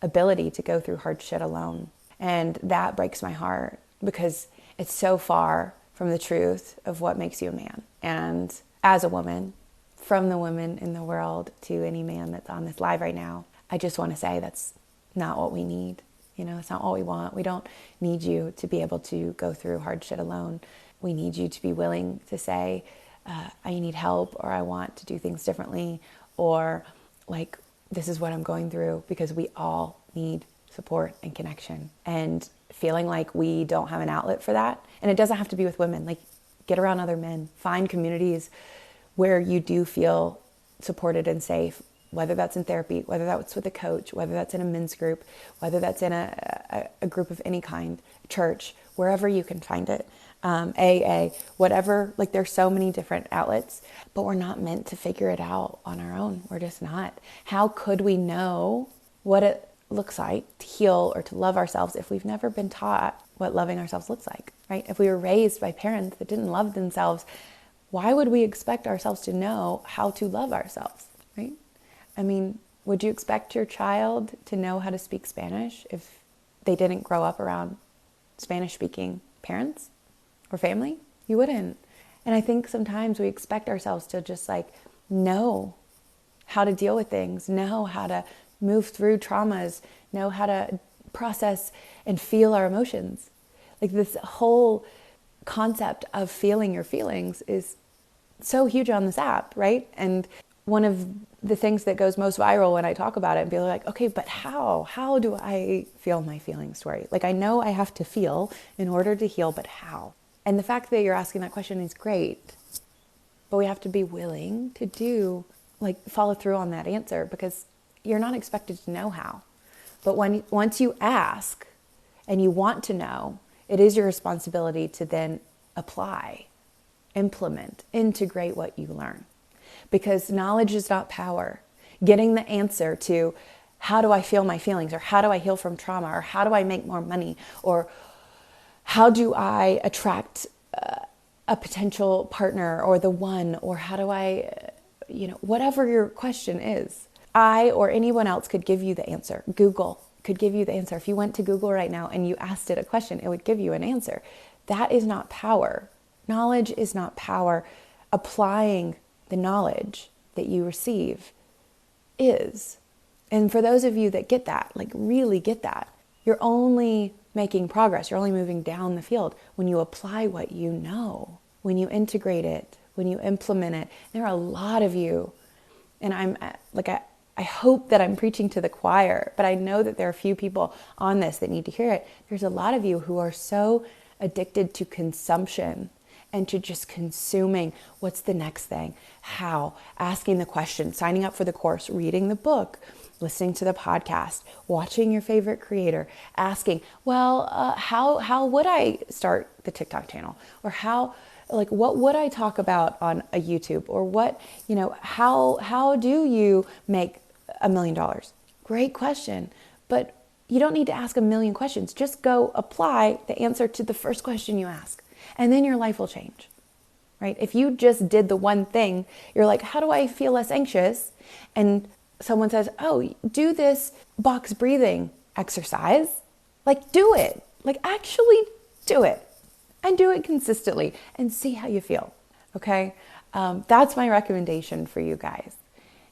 ability to go through hard shit alone. And that breaks my heart, because it's so far from the truth of what makes you a man. And as a woman, from the women in the world to any man that's on this live right now, I just want to say that's not what we need. You know, it's not what we want. We don't need you to be able to go through hard shit alone. We need you to be willing to say, I need help, or I want to do things differently, or like, this is what I'm going through, because we all need support and connection. And feeling like we don't have an outlet for that, and it doesn't have to be with women, like, get around other men, find communities where you do feel supported and safe, whether that's in therapy, whether that's with a coach, whether that's in a men's group, whether that's in a group of any kind, church, wherever you can find it, AA, whatever. Like, there's so many different outlets, but we're not meant to figure it out on our own. We're just not. How could we know what it looks like to heal or to love ourselves if we've never been taught what loving ourselves looks like, right? If we were raised by parents that didn't love themselves, Why would we expect ourselves to know how to love ourselves, right? I mean, would you expect your child to know how to speak Spanish if they didn't grow up around Spanish-speaking parents or family? You wouldn't. And I think sometimes we expect ourselves to just like know how to deal with things, know how to move through traumas, know how to process and feel our emotions. Like this whole concept of feeling your feelings is so huge on this app, right? And one of the things that goes most viral when I talk about it and be like, okay, but how? How do I feel my feelings, Tori? Like I know I have to feel in order to heal, but how? And the fact that you're asking that question is great, but we have to be willing to follow through on that answer, because you're not expected to know how. But once you ask and you want to know, it is your responsibility to then apply, implement, integrate what you learn. Because knowledge is not power. Getting the answer to how do I feel my feelings, or how do I heal from trauma, or how do I make more money, or how do I attract a potential partner or the one, or how do I, whatever your question is, I or anyone else could give you the answer. Google could give you the answer. If you went to Google right now and you asked it a question, it would give you an answer. That is not power. Knowledge is not power. Applying the knowledge that you receive is. And for those of you that get that, like really get that, you're only making progress. You're only moving down the field when you apply what you know, when you integrate it, when you implement it. There are a lot of you, and I hope that I'm preaching to the choir, but I know that there are a few people on this that need to hear it. There's a lot of you who are so addicted to consumption and to just consuming. What's the next thing? How? Asking the question, signing up for the course, reading the book, listening to the podcast, watching your favorite creator, asking, how would I start the TikTok channel? Or what would I talk about on a YouTube? Or how do you make $1 million? Great question. But you don't need to ask 1,000,000 questions. Just go apply the answer to the first question you ask. And then your life will change, right? If you just did the one thing, you're like, how do I feel less anxious? And someone says, oh, do this box breathing exercise. Like, do it. Like, actually do it. And do it consistently and see how you feel, okay? That's my recommendation for you guys,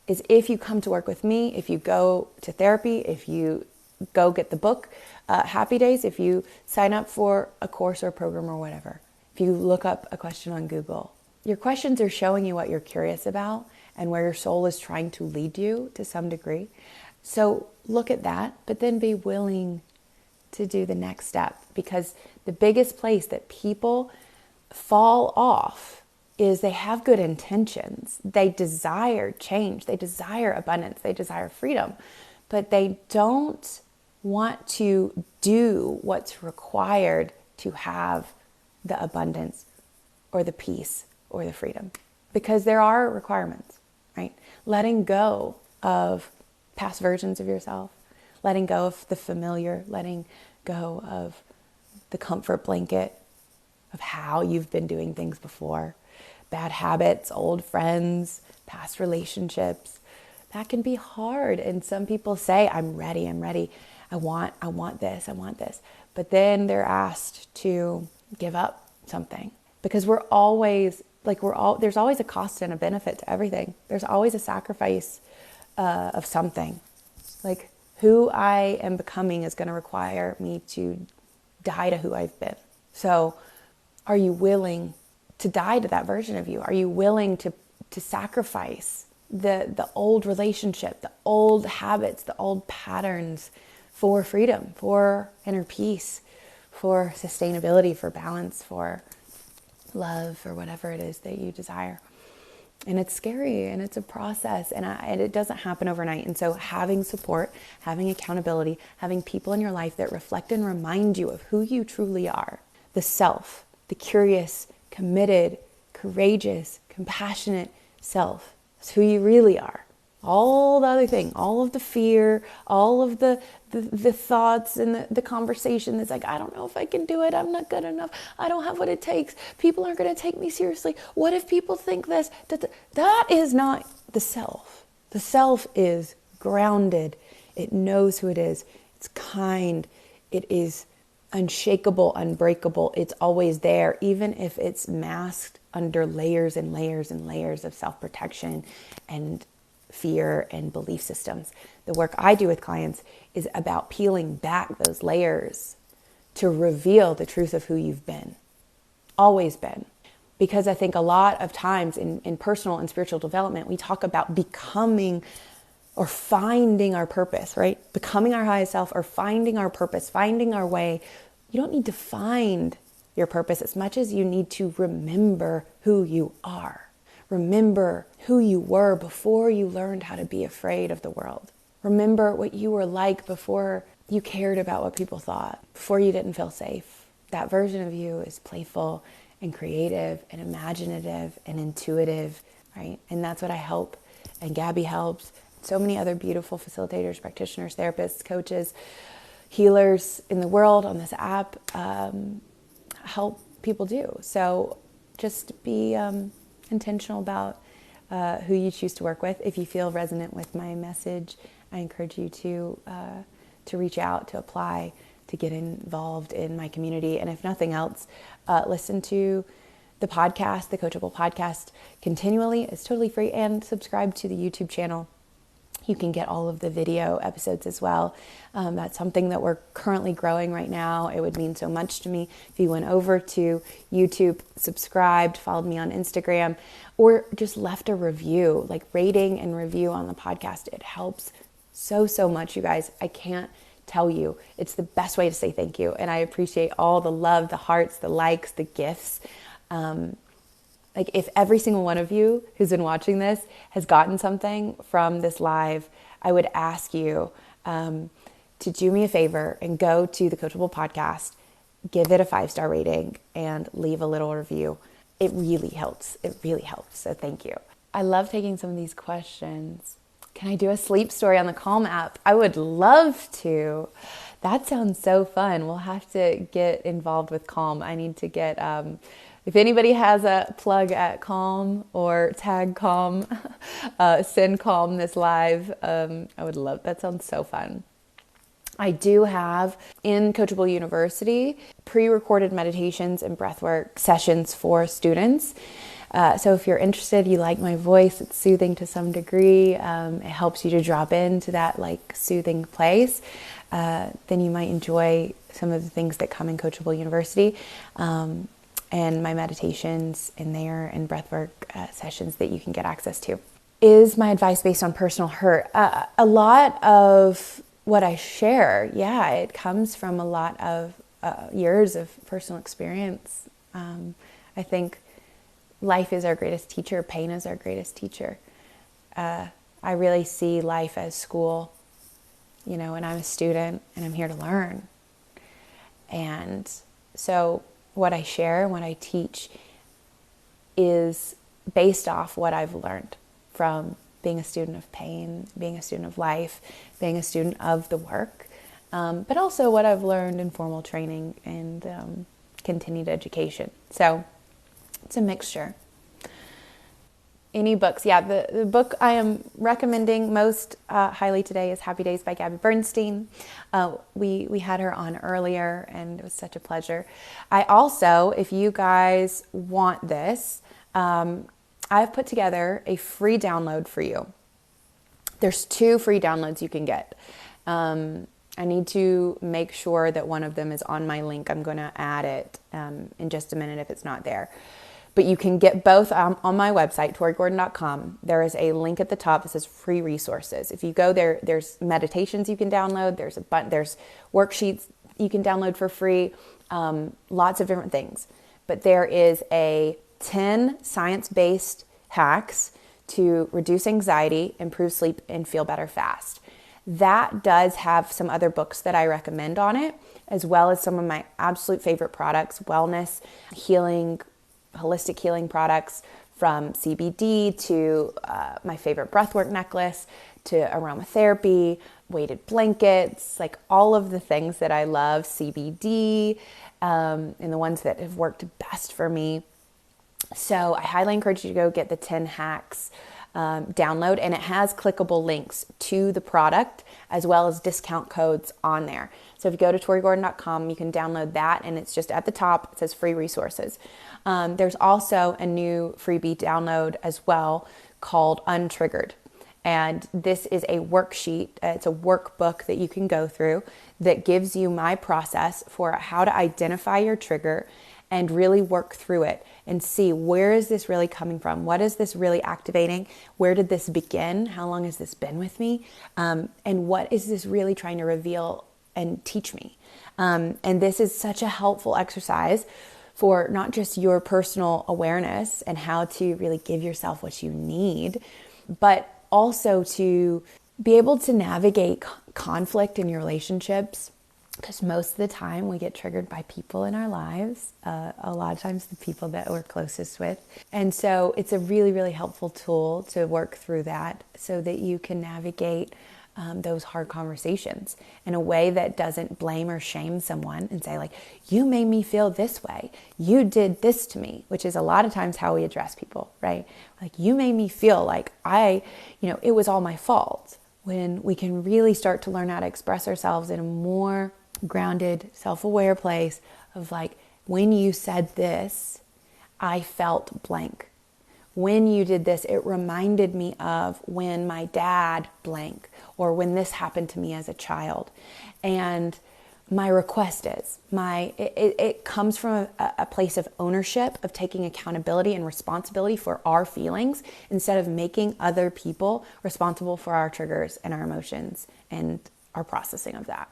is if you come to work with me, if you go to therapy, if you go get the book, Happy Days, if you sign up for a course or a program or whatever, if you look up a question on Google, your questions are showing you what you're curious about and where your soul is trying to lead you to some degree. So look at that, but then be willing to do the next step, because the biggest place that people fall off is they have good intentions. They desire change. They desire abundance. They desire freedom, but they don't want to do what's required to have the abundance or the peace or the freedom, because there are requirements, right? Letting go of past versions of yourself, letting go of the familiar, letting go of the comfort blanket of how you've been doing things before, bad habits, old friends, past relationships. That can be hard. And some people say, I'm ready. I want this. But then they're asked to give up something, because there's always a cost and a benefit to everything. There's always a sacrifice of something. Like, who I am becoming is going to require me to die to who I've been. So are you willing to die to that version of you? Are you willing to sacrifice the old relationship, the old habits, the old patterns for freedom, for inner peace, for sustainability, for balance, for love, for whatever it is that you desire? And it's scary, and it's a process, and it doesn't happen overnight. And so having support, having accountability, having people in your life that reflect and remind you of who you truly are, the self, the curious, committed, courageous, compassionate self, is who you really are. all the other thing, all of the fear, all of the thoughts and the conversation that's like, I don't know if I can do it. I'm not good enough. I don't have what it takes. People aren't going to take me seriously. What if people think this? That is not the self. The self is grounded. It knows who it is. It's kind. It is unshakable, unbreakable. It's always there, even if it's masked under layers and layers and layers of self-protection and fear and belief systems. The work I do with clients is about peeling back those layers to reveal the truth of who you've been, always been. Because I think a lot of times in personal and spiritual development, we talk about becoming or finding our purpose, right? Becoming our highest self or finding our purpose, finding our way. You don't need to find your purpose as much as you need to remember who you are. Remember who you were before you learned how to be afraid of the world. Remember what you were like before you cared about what people thought, before you didn't feel safe. That version of you is playful and creative and imaginative and intuitive, right? And that's what I help, and Gabby helps. So many other beautiful facilitators, practitioners, therapists, coaches, healers in the world on this app help people do. So just be intentional about who you choose to work with. If you feel resonant with my message, I encourage you to reach out, to apply, to get involved in my community. And if nothing else, listen to the podcast, the Coachable podcast, continually. It's totally free. And subscribe to the YouTube channel. You can get all of the video episodes as well. That's something that we're currently growing right now. It would mean so much to me if you went over to YouTube, subscribed, followed me on Instagram, or just left a review, like rating and review on the podcast. It helps so much, you guys. I can't tell you. It's the best way to say thank you. And I appreciate all the love, the hearts, the likes, the gifts. Like if every single one of you who's been watching this has gotten something from this live, I would ask you to do me a favor and go to the Coachable podcast, give it a 5-star rating, and leave a little review. It really helps. It really helps. So thank you. I love taking some of these questions. Can I do a sleep story on the Calm app? I would love to. That sounds so fun. We'll have to get involved with Calm. I need to get... if anybody has a plug at Calm or tag Calm, send Calm this live. I would love, that sounds so fun. I do have in Coachable University pre-recorded meditations and breathwork sessions for students. So if you're interested, you like my voice, it's soothing to some degree. It helps you to drop into that like soothing place. Then you might enjoy some of the things that come in Coachable University. And my meditations in there and breathwork sessions that you can get access to. Is my advice based on personal hurt? A lot of what I share, it comes from a lot of years of personal experience. I think life is our greatest teacher. Pain is our greatest teacher. I really see life as school, and I'm a student and I'm here to learn. And so what I share and what I teach is based off what I've learned from being a student of pain, being a student of life, being a student of the work, but also what I've learned in formal training and continued education. So it's a mixture. Any books? The book I am recommending most highly today is Happy Days by Gabby Bernstein. We had her on earlier and it was such a pleasure. I also, if you guys want this, I've put together a free download for you. There's 2 free downloads you can get. I need to make sure that one of them is on my link. I'm going to add it in just a minute if it's not there. But you can get both on my website, torigordon.com. There is a link at the top that says free resources. If you go there, there's meditations you can download. There's worksheets you can download for free. Lots of different things. But there is a 10 science-based hacks to reduce anxiety, improve sleep, and feel better fast. That does have some other books that I recommend on it, as well as some of my absolute favorite products, wellness, healing, holistic healing products from CBD to my favorite breathwork necklace to aromatherapy, weighted blankets, like all of the things that I love, CBD, and the ones that have worked best for me. So I highly encourage you to go get the 10 hacks download, and it has clickable links to the product as well as discount codes on there. So if you go to torigordon.com, you can download that, and it's just at the top, it says free resources. There's also a new freebie download as well called Untriggered. And this is a worksheet. It's a workbook that you can go through that gives you my process for how to identify your trigger and really work through it and see, where is this really coming from? What is this really activating? Where did this begin? How long has this been with me? And what is this really trying to reveal and teach me? And this is such a helpful exercise for not just your personal awareness and how to really give yourself what you need, but also to be able to navigate conflict in your relationships, because most of the time we get triggered by people in our lives, a lot of times the people that we're closest with. And so it's a really, really helpful tool to work through that so that you can navigate those hard conversations in a way that doesn't blame or shame someone and say, like, you made me feel this way. You did this to me, which is a lot of times how we address people, right? Like, you made me feel like it was all my fault. When we can really start to learn how to express ourselves in a more grounded, self-aware place of like, when you said this, I felt blank. When you did this, it reminded me of when my dad blank, or when this happened to me as a child. And my request is, it comes from a place of ownership, of taking accountability and responsibility for our feelings, instead of making other people responsible for our triggers and our emotions and our processing of that,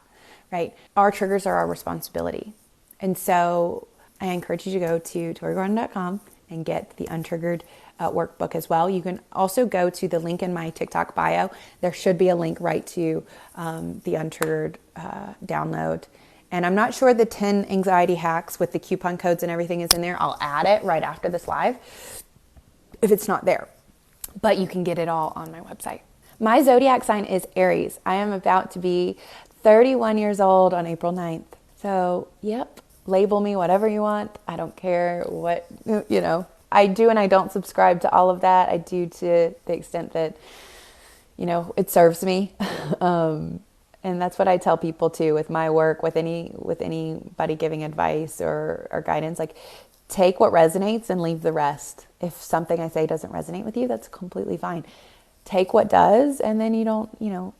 right? Our triggers are our responsibility. And so I encourage you to go to torigordon.com and get the Untriggered workbook as well. You can also go to the link in my TikTok bio. There should be a link right to the Untriggered download. And I'm not sure the 10 anxiety hacks with the coupon codes and everything is in there. I'll add it right after this live if it's not there. But you can get it all on my website. My zodiac sign is Aries. I am about to be 31 years old on April 9th. So, yep, label me whatever you want. I don't care what, I do and I don't subscribe to all of that. I do to the extent that, it serves me. And that's what I tell people too with my work, with anybody giving advice or guidance. Like, take what resonates and leave the rest. If something I say doesn't resonate with you, that's completely fine. Take what does, and then you don't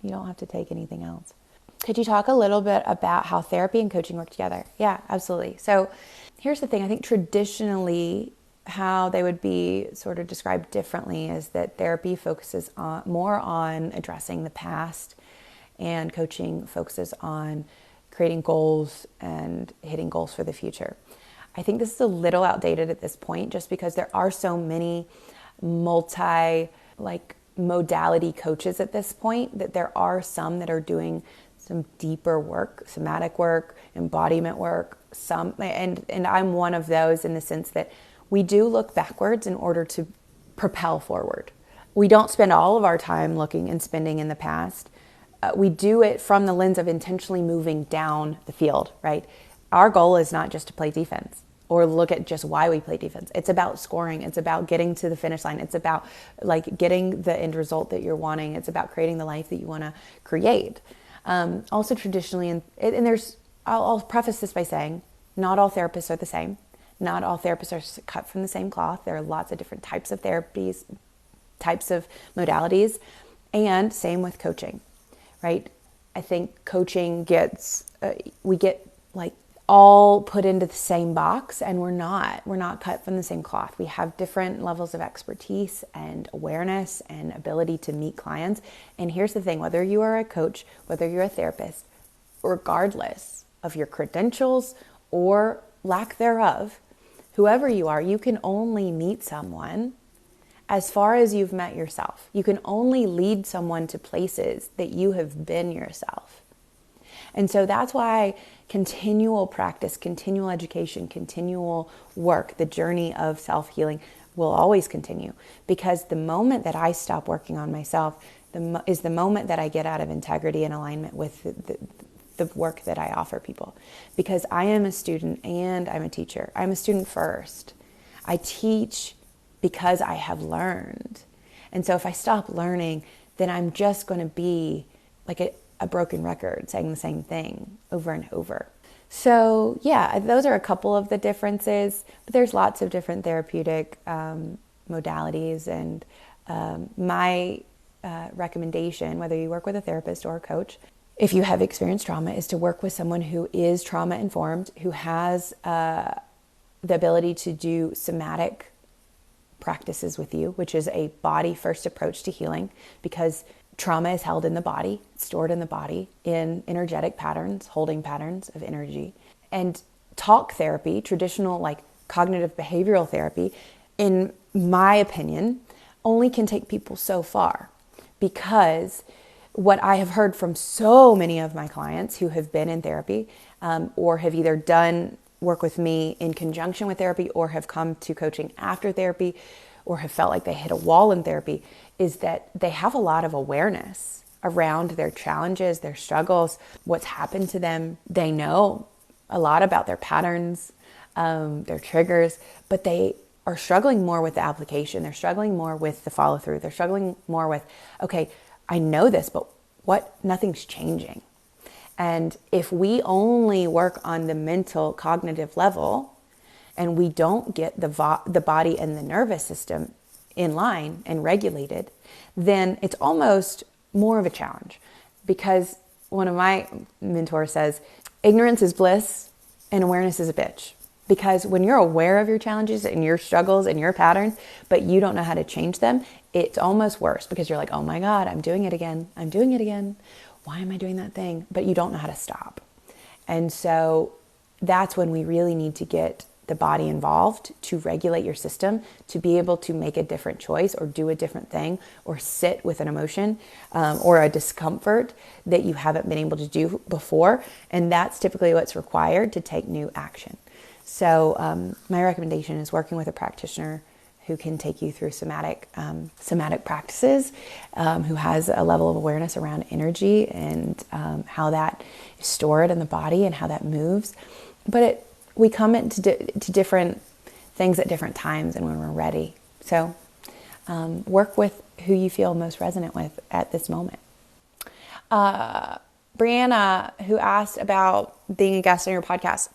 have to take anything else. Could you talk a little bit about how therapy and coaching work together? Yeah, absolutely. So here's the thing. I think traditionally how they would be sort of described differently is that therapy focuses more on addressing the past, and coaching focuses on creating goals and hitting goals for the future. I think this is a little outdated at this point, just because there are so many modality coaches at this point, that there are some that are doing some deeper work, somatic work, embodiment work, and I'm one of those, in the sense that we do look backwards in order to propel forward. We don't spend all of our time looking and spending in the past. We do it from the lens of intentionally moving down the field, right? Our goal is not just to play defense or look at just why we play defense. It's about scoring. It's about getting to the finish line. It's about getting the end result that you're wanting. It's about creating the life that you want to create. Also traditionally, and I'll preface this by saying, not all therapists are the same. Not all therapists are cut from the same cloth. There are lots of different types of therapies, types of modalities, and same with coaching, right? I think coaching we get all put into the same box, and we're not cut from the same cloth. We have different levels of expertise and awareness and ability to meet clients. And here's the thing, whether you are a coach, whether you're a therapist, regardless of your credentials or lack thereof, whoever you are, you can only meet someone as far as you've met yourself. You can only lead someone to places that you have been yourself. And so that's why continual practice, continual education, continual work, the journey of self-healing will always continue, because the moment that I stop working on myself is the moment that I get out of integrity and alignment with the work that I offer people. Because I am a student and I'm a teacher. I'm a student first. I teach because I have learned. And so if I stop learning, then I'm just going to be like a broken record saying the same thing over and over. So yeah, those are a couple of the differences, but there's lots of different therapeutic modalities. And my recommendation, whether you work with a therapist or a coach, if you have experienced trauma, is to work with someone who is trauma informed, who has the ability to do somatic practices with you, which is a body first approach to healing, because trauma is held in the body, stored in the body, in energetic patterns, holding patterns of energy. And talk therapy, traditional like cognitive behavioral therapy, in my opinion, only can take people so far, because what I have heard from so many of my clients who have been in therapy or have either done work with me in conjunction with therapy or have come to coaching after therapy or have felt like they hit a wall in therapy, is that they have a lot of awareness around their challenges, their struggles, what's happened to them. They know a lot about their patterns, their triggers, but they are struggling more with the application. They're struggling more with the follow through. They're struggling more with, okay, I know this, but nothing's changing. And if we only work on the mental cognitive level and we don't get the body and the nervous system in line and regulated, then it's almost more of a challenge. Because one of my mentors says, ignorance is bliss and awareness is a bitch. Because when you're aware of your challenges and your struggles and your patterns, but you don't know how to change them, it's almost worse, because you're like, oh my God, I'm doing it again. I'm doing it again. Why am I doing that thing? But you don't know how to stop. And so that's when we really need to get the body involved to regulate your system, to be able to make a different choice or do a different thing or sit with an emotion or a discomfort that you haven't been able to do before. And that's typically what's required to take new action. So my recommendation is working with a practitioner who can take you through somatic practices, who has a level of awareness around energy and how that is stored in the body and how that moves. But we come into to different things at different times and when we're ready. So work with who you feel most resonant with at this moment. Brianna, who asked about being a guest on your podcast.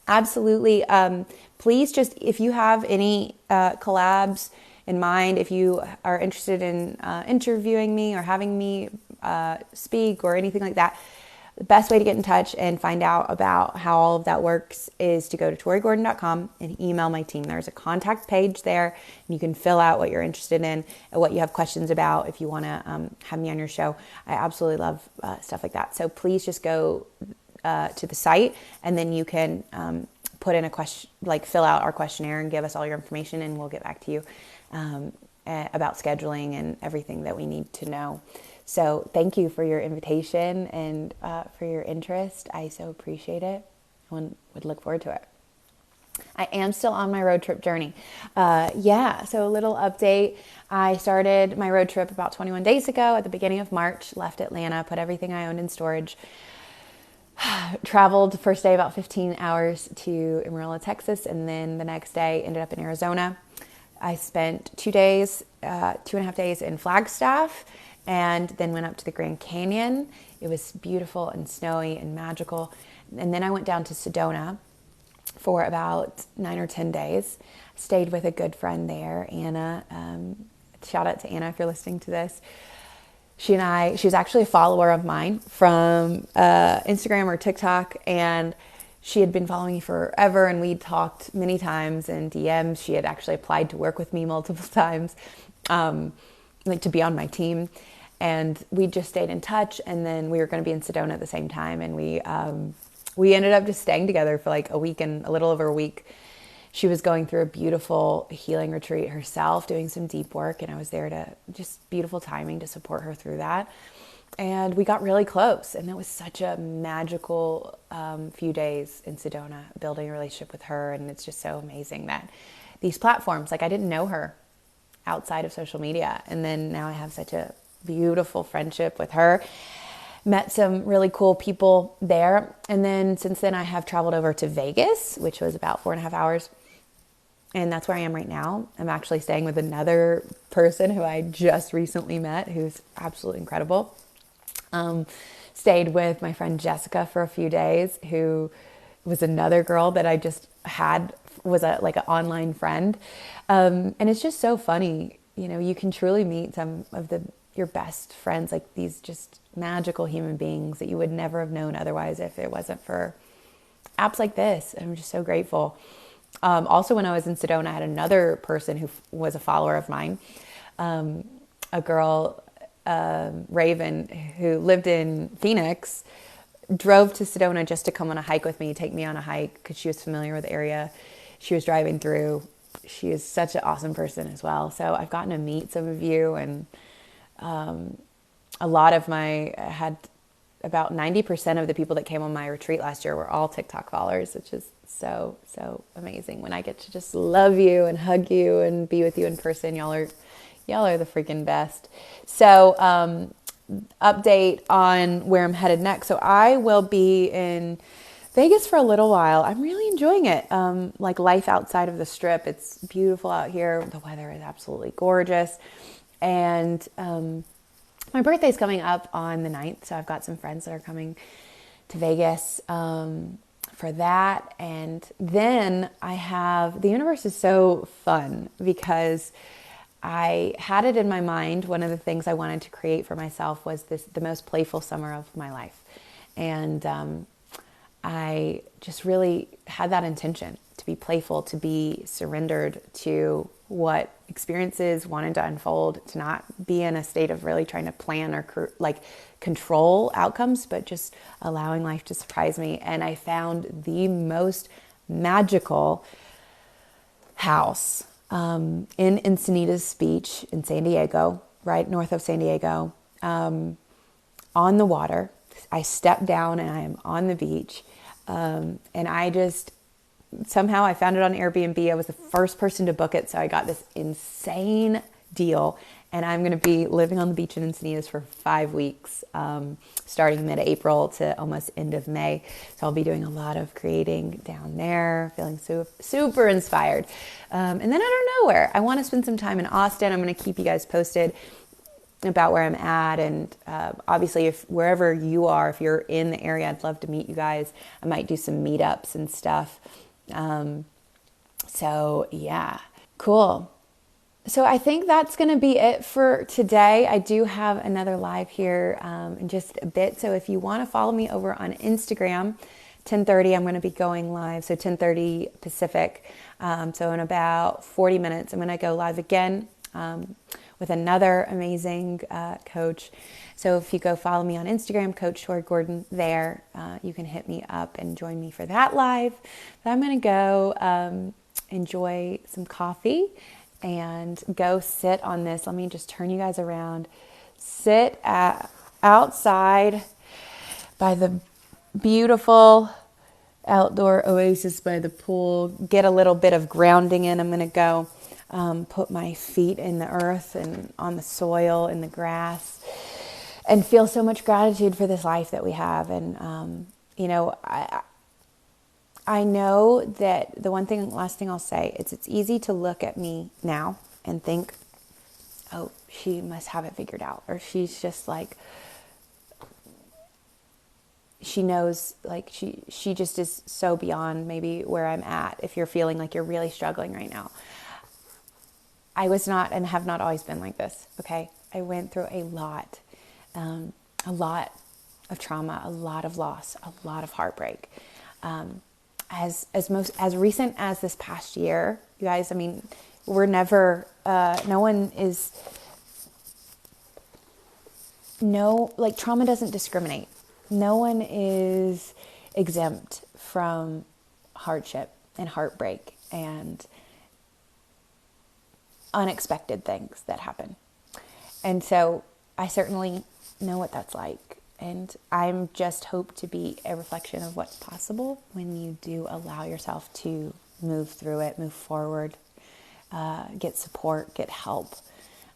Absolutely. Please just, if you have any collabs in mind, if you are interested in interviewing me or having me speak or anything like that, the best way to get in touch and find out about how all of that works is to go to torigordon.com and email my team. There's a contact page there, and you can fill out what you're interested in and what you have questions about if you want to have me on your show. I absolutely love stuff like that. So please just go to the site, and then you can put in a question, like fill out our questionnaire and give us all your information, and we'll get back to you about scheduling and everything that we need to know. So thank you for your invitation and for your interest. I so appreciate it. I would look forward to it. I am still on my road trip journey. So a little update. I started my road trip about 21 days ago at the beginning of March, left Atlanta, put everything I owned in storage, traveled the first day about 15 hours to Amarillo, Texas, and then the next day ended up in Arizona. I spent 2.5 days in Flagstaff, and then went up to the Grand Canyon. It was beautiful and snowy and magical. And then I went down to Sedona for about 9 or 10 days. Stayed with a good friend there, Anna. Shout out to Anna if you're listening to this. She was actually a follower of mine from Instagram or TikTok, and she had been following me forever, and we'd talked many times in DMs. She had actually applied to work with me multiple times, like to be on my team. And we just stayed in touch, and then we were going to be in Sedona at the same time, and we ended up just staying together for like a week and a little over a week. She was going through a beautiful healing retreat herself, doing some deep work, and I was there to just beautiful timing to support her through that. And we got really close, and it was such a magical few days in Sedona, building a relationship with her. And it's just so amazing that these platforms. Like I didn't know her outside of social media. And then now I have such a beautiful friendship with her. Met some really cool people there. And then since then I have traveled over to Vegas, which was about 4.5 hours. And that's where I am right now. I'm actually staying with another person who I just recently met, who's absolutely incredible. Stayed with my friend Jessica for a few days, who was another girl that I just had, was like an online friend. And it's just so funny. You know, you can truly meet some of your best friends, like these just magical human beings that you would never have known otherwise if it wasn't for apps like this. And I'm just so grateful. Also, when I was in Sedona, I had another person who was a follower of mine, a girl, Raven, who lived in Phoenix, drove to Sedona just to come on a hike with me, take me on a hike because she was familiar with the area she was driving through. She is such an awesome person as well. So I've gotten to meet some of you, and I had about 90% of the people that came on my retreat last year were all TikTok followers, which is so, so amazing. When I get to just love you and hug you and be with you in person, y'all are the freaking best. So, update on where I'm headed next. So I will be in Vegas for a little while. I'm really enjoying it. Like life outside of the Strip. It's beautiful out here. The weather is absolutely gorgeous. And, my birthday's coming up on the 9th, so I've got some friends that are coming to Vegas for that. And then the universe is so fun because I had it in my mind. One of the things I wanted to create for myself was the most playful summer of my life. And I just really had that intention to be playful, to be surrendered to what experiences wanted to unfold, to not be in a state of really trying to plan or control outcomes, but just allowing life to surprise me. And I found the most magical house in Encinitas Beach in San Diego, right north of San Diego, on the water. I stepped down and I am on the beach. And somehow I found it on Airbnb. I was the first person to book it. So I got this insane deal, and I'm going to be living on the beach in Encinitas for 5 weeks, starting mid-April to almost end of May. So I'll be doing a lot of creating down there, feeling super inspired. And then out of nowhere, I want to spend some time in Austin. I'm going to keep you guys posted about where I'm at. And obviously, if wherever you are, if you're in the area, I'd love to meet you guys. I might do some meetups and stuff. So yeah, cool. So I think that's going to be it for today. I do have another live here in just a bit. So if you want to follow me over on Instagram, 10:30, I'm going to be going live. So 10:30 Pacific. So in about 40 minutes, I'm going to go live again with another amazing coach. So if you go follow me on Instagram, Coach Tori Gordon there, you can hit me up and join me for that live. But I'm going to go enjoy some coffee and go sit on this. Let me just turn you guys around. Sit outside by the beautiful outdoor oasis by the pool. Get a little bit of grounding in. I'm going to go put my feet in the earth and on the soil, in the grass, and feel so much gratitude for this life that we have. And, I know that last thing I'll say, it's easy to look at me now and think, oh, she must have it figured out. Or she's just like, she knows, like she just is so beyond maybe where I'm at. If you're feeling like you're really struggling right now. I was not and have not always been like this. Okay. I went through a lot of trauma, a lot of loss, a lot of heartbreak. As recent as this past year, you guys, I mean, we're never, trauma doesn't discriminate. No one is exempt from hardship and heartbreak and unexpected things that happen. And so I certainly know what that's like. And I'm just hope to be a reflection of what's possible when you do allow yourself to move through it, move forward, get support, get help.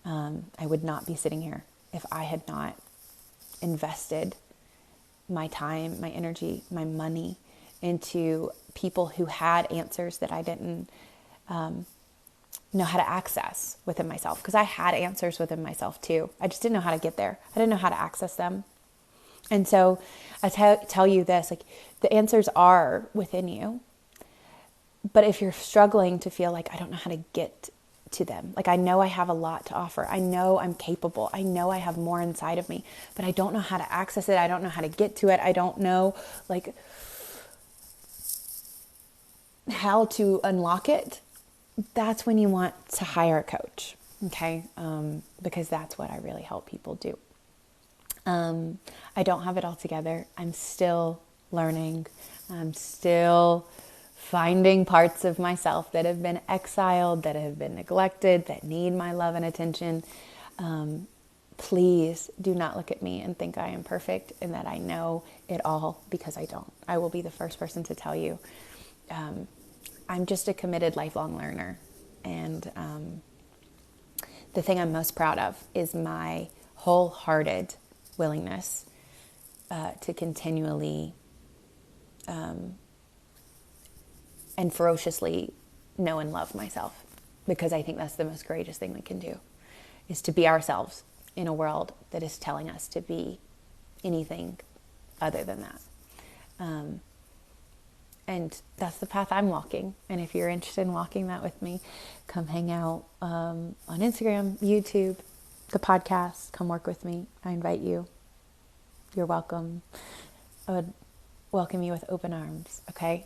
I would not be sitting here if I had not invested my time, my energy, my money into people who had answers that I didn't know how to access within myself. Because I had answers within myself too. I just didn't know how to get there. I didn't know how to access them. And so I tell you this, like, the answers are within you. But if you're struggling to feel like I don't know how to get to them, like I know I have a lot to offer, I know I'm capable, I know I have more inside of me, but I don't know how to access it, I don't know how to get to it, I don't know like how to unlock it, that's when you want to hire a coach, okay? Because that's what I really help people do. I don't have it all together. I'm still learning. I'm still finding parts of myself that have been exiled, that have been neglected, that need my love and attention. Please do not look at me and think I am perfect and that I know it all, because I don't. I will be the first person to tell you. I'm just a committed lifelong learner. And the thing I'm most proud of is my wholehearted willingness to continually and ferociously know and love myself, because I think that's the most courageous thing we can do, is to be ourselves in a world that is telling us to be anything other than that. And that's the path I'm walking. And if you're interested in walking that with me, come hang out on Instagram, YouTube, the podcast. Come work with me. I invite you. You're welcome. I would welcome you with open arms, okay?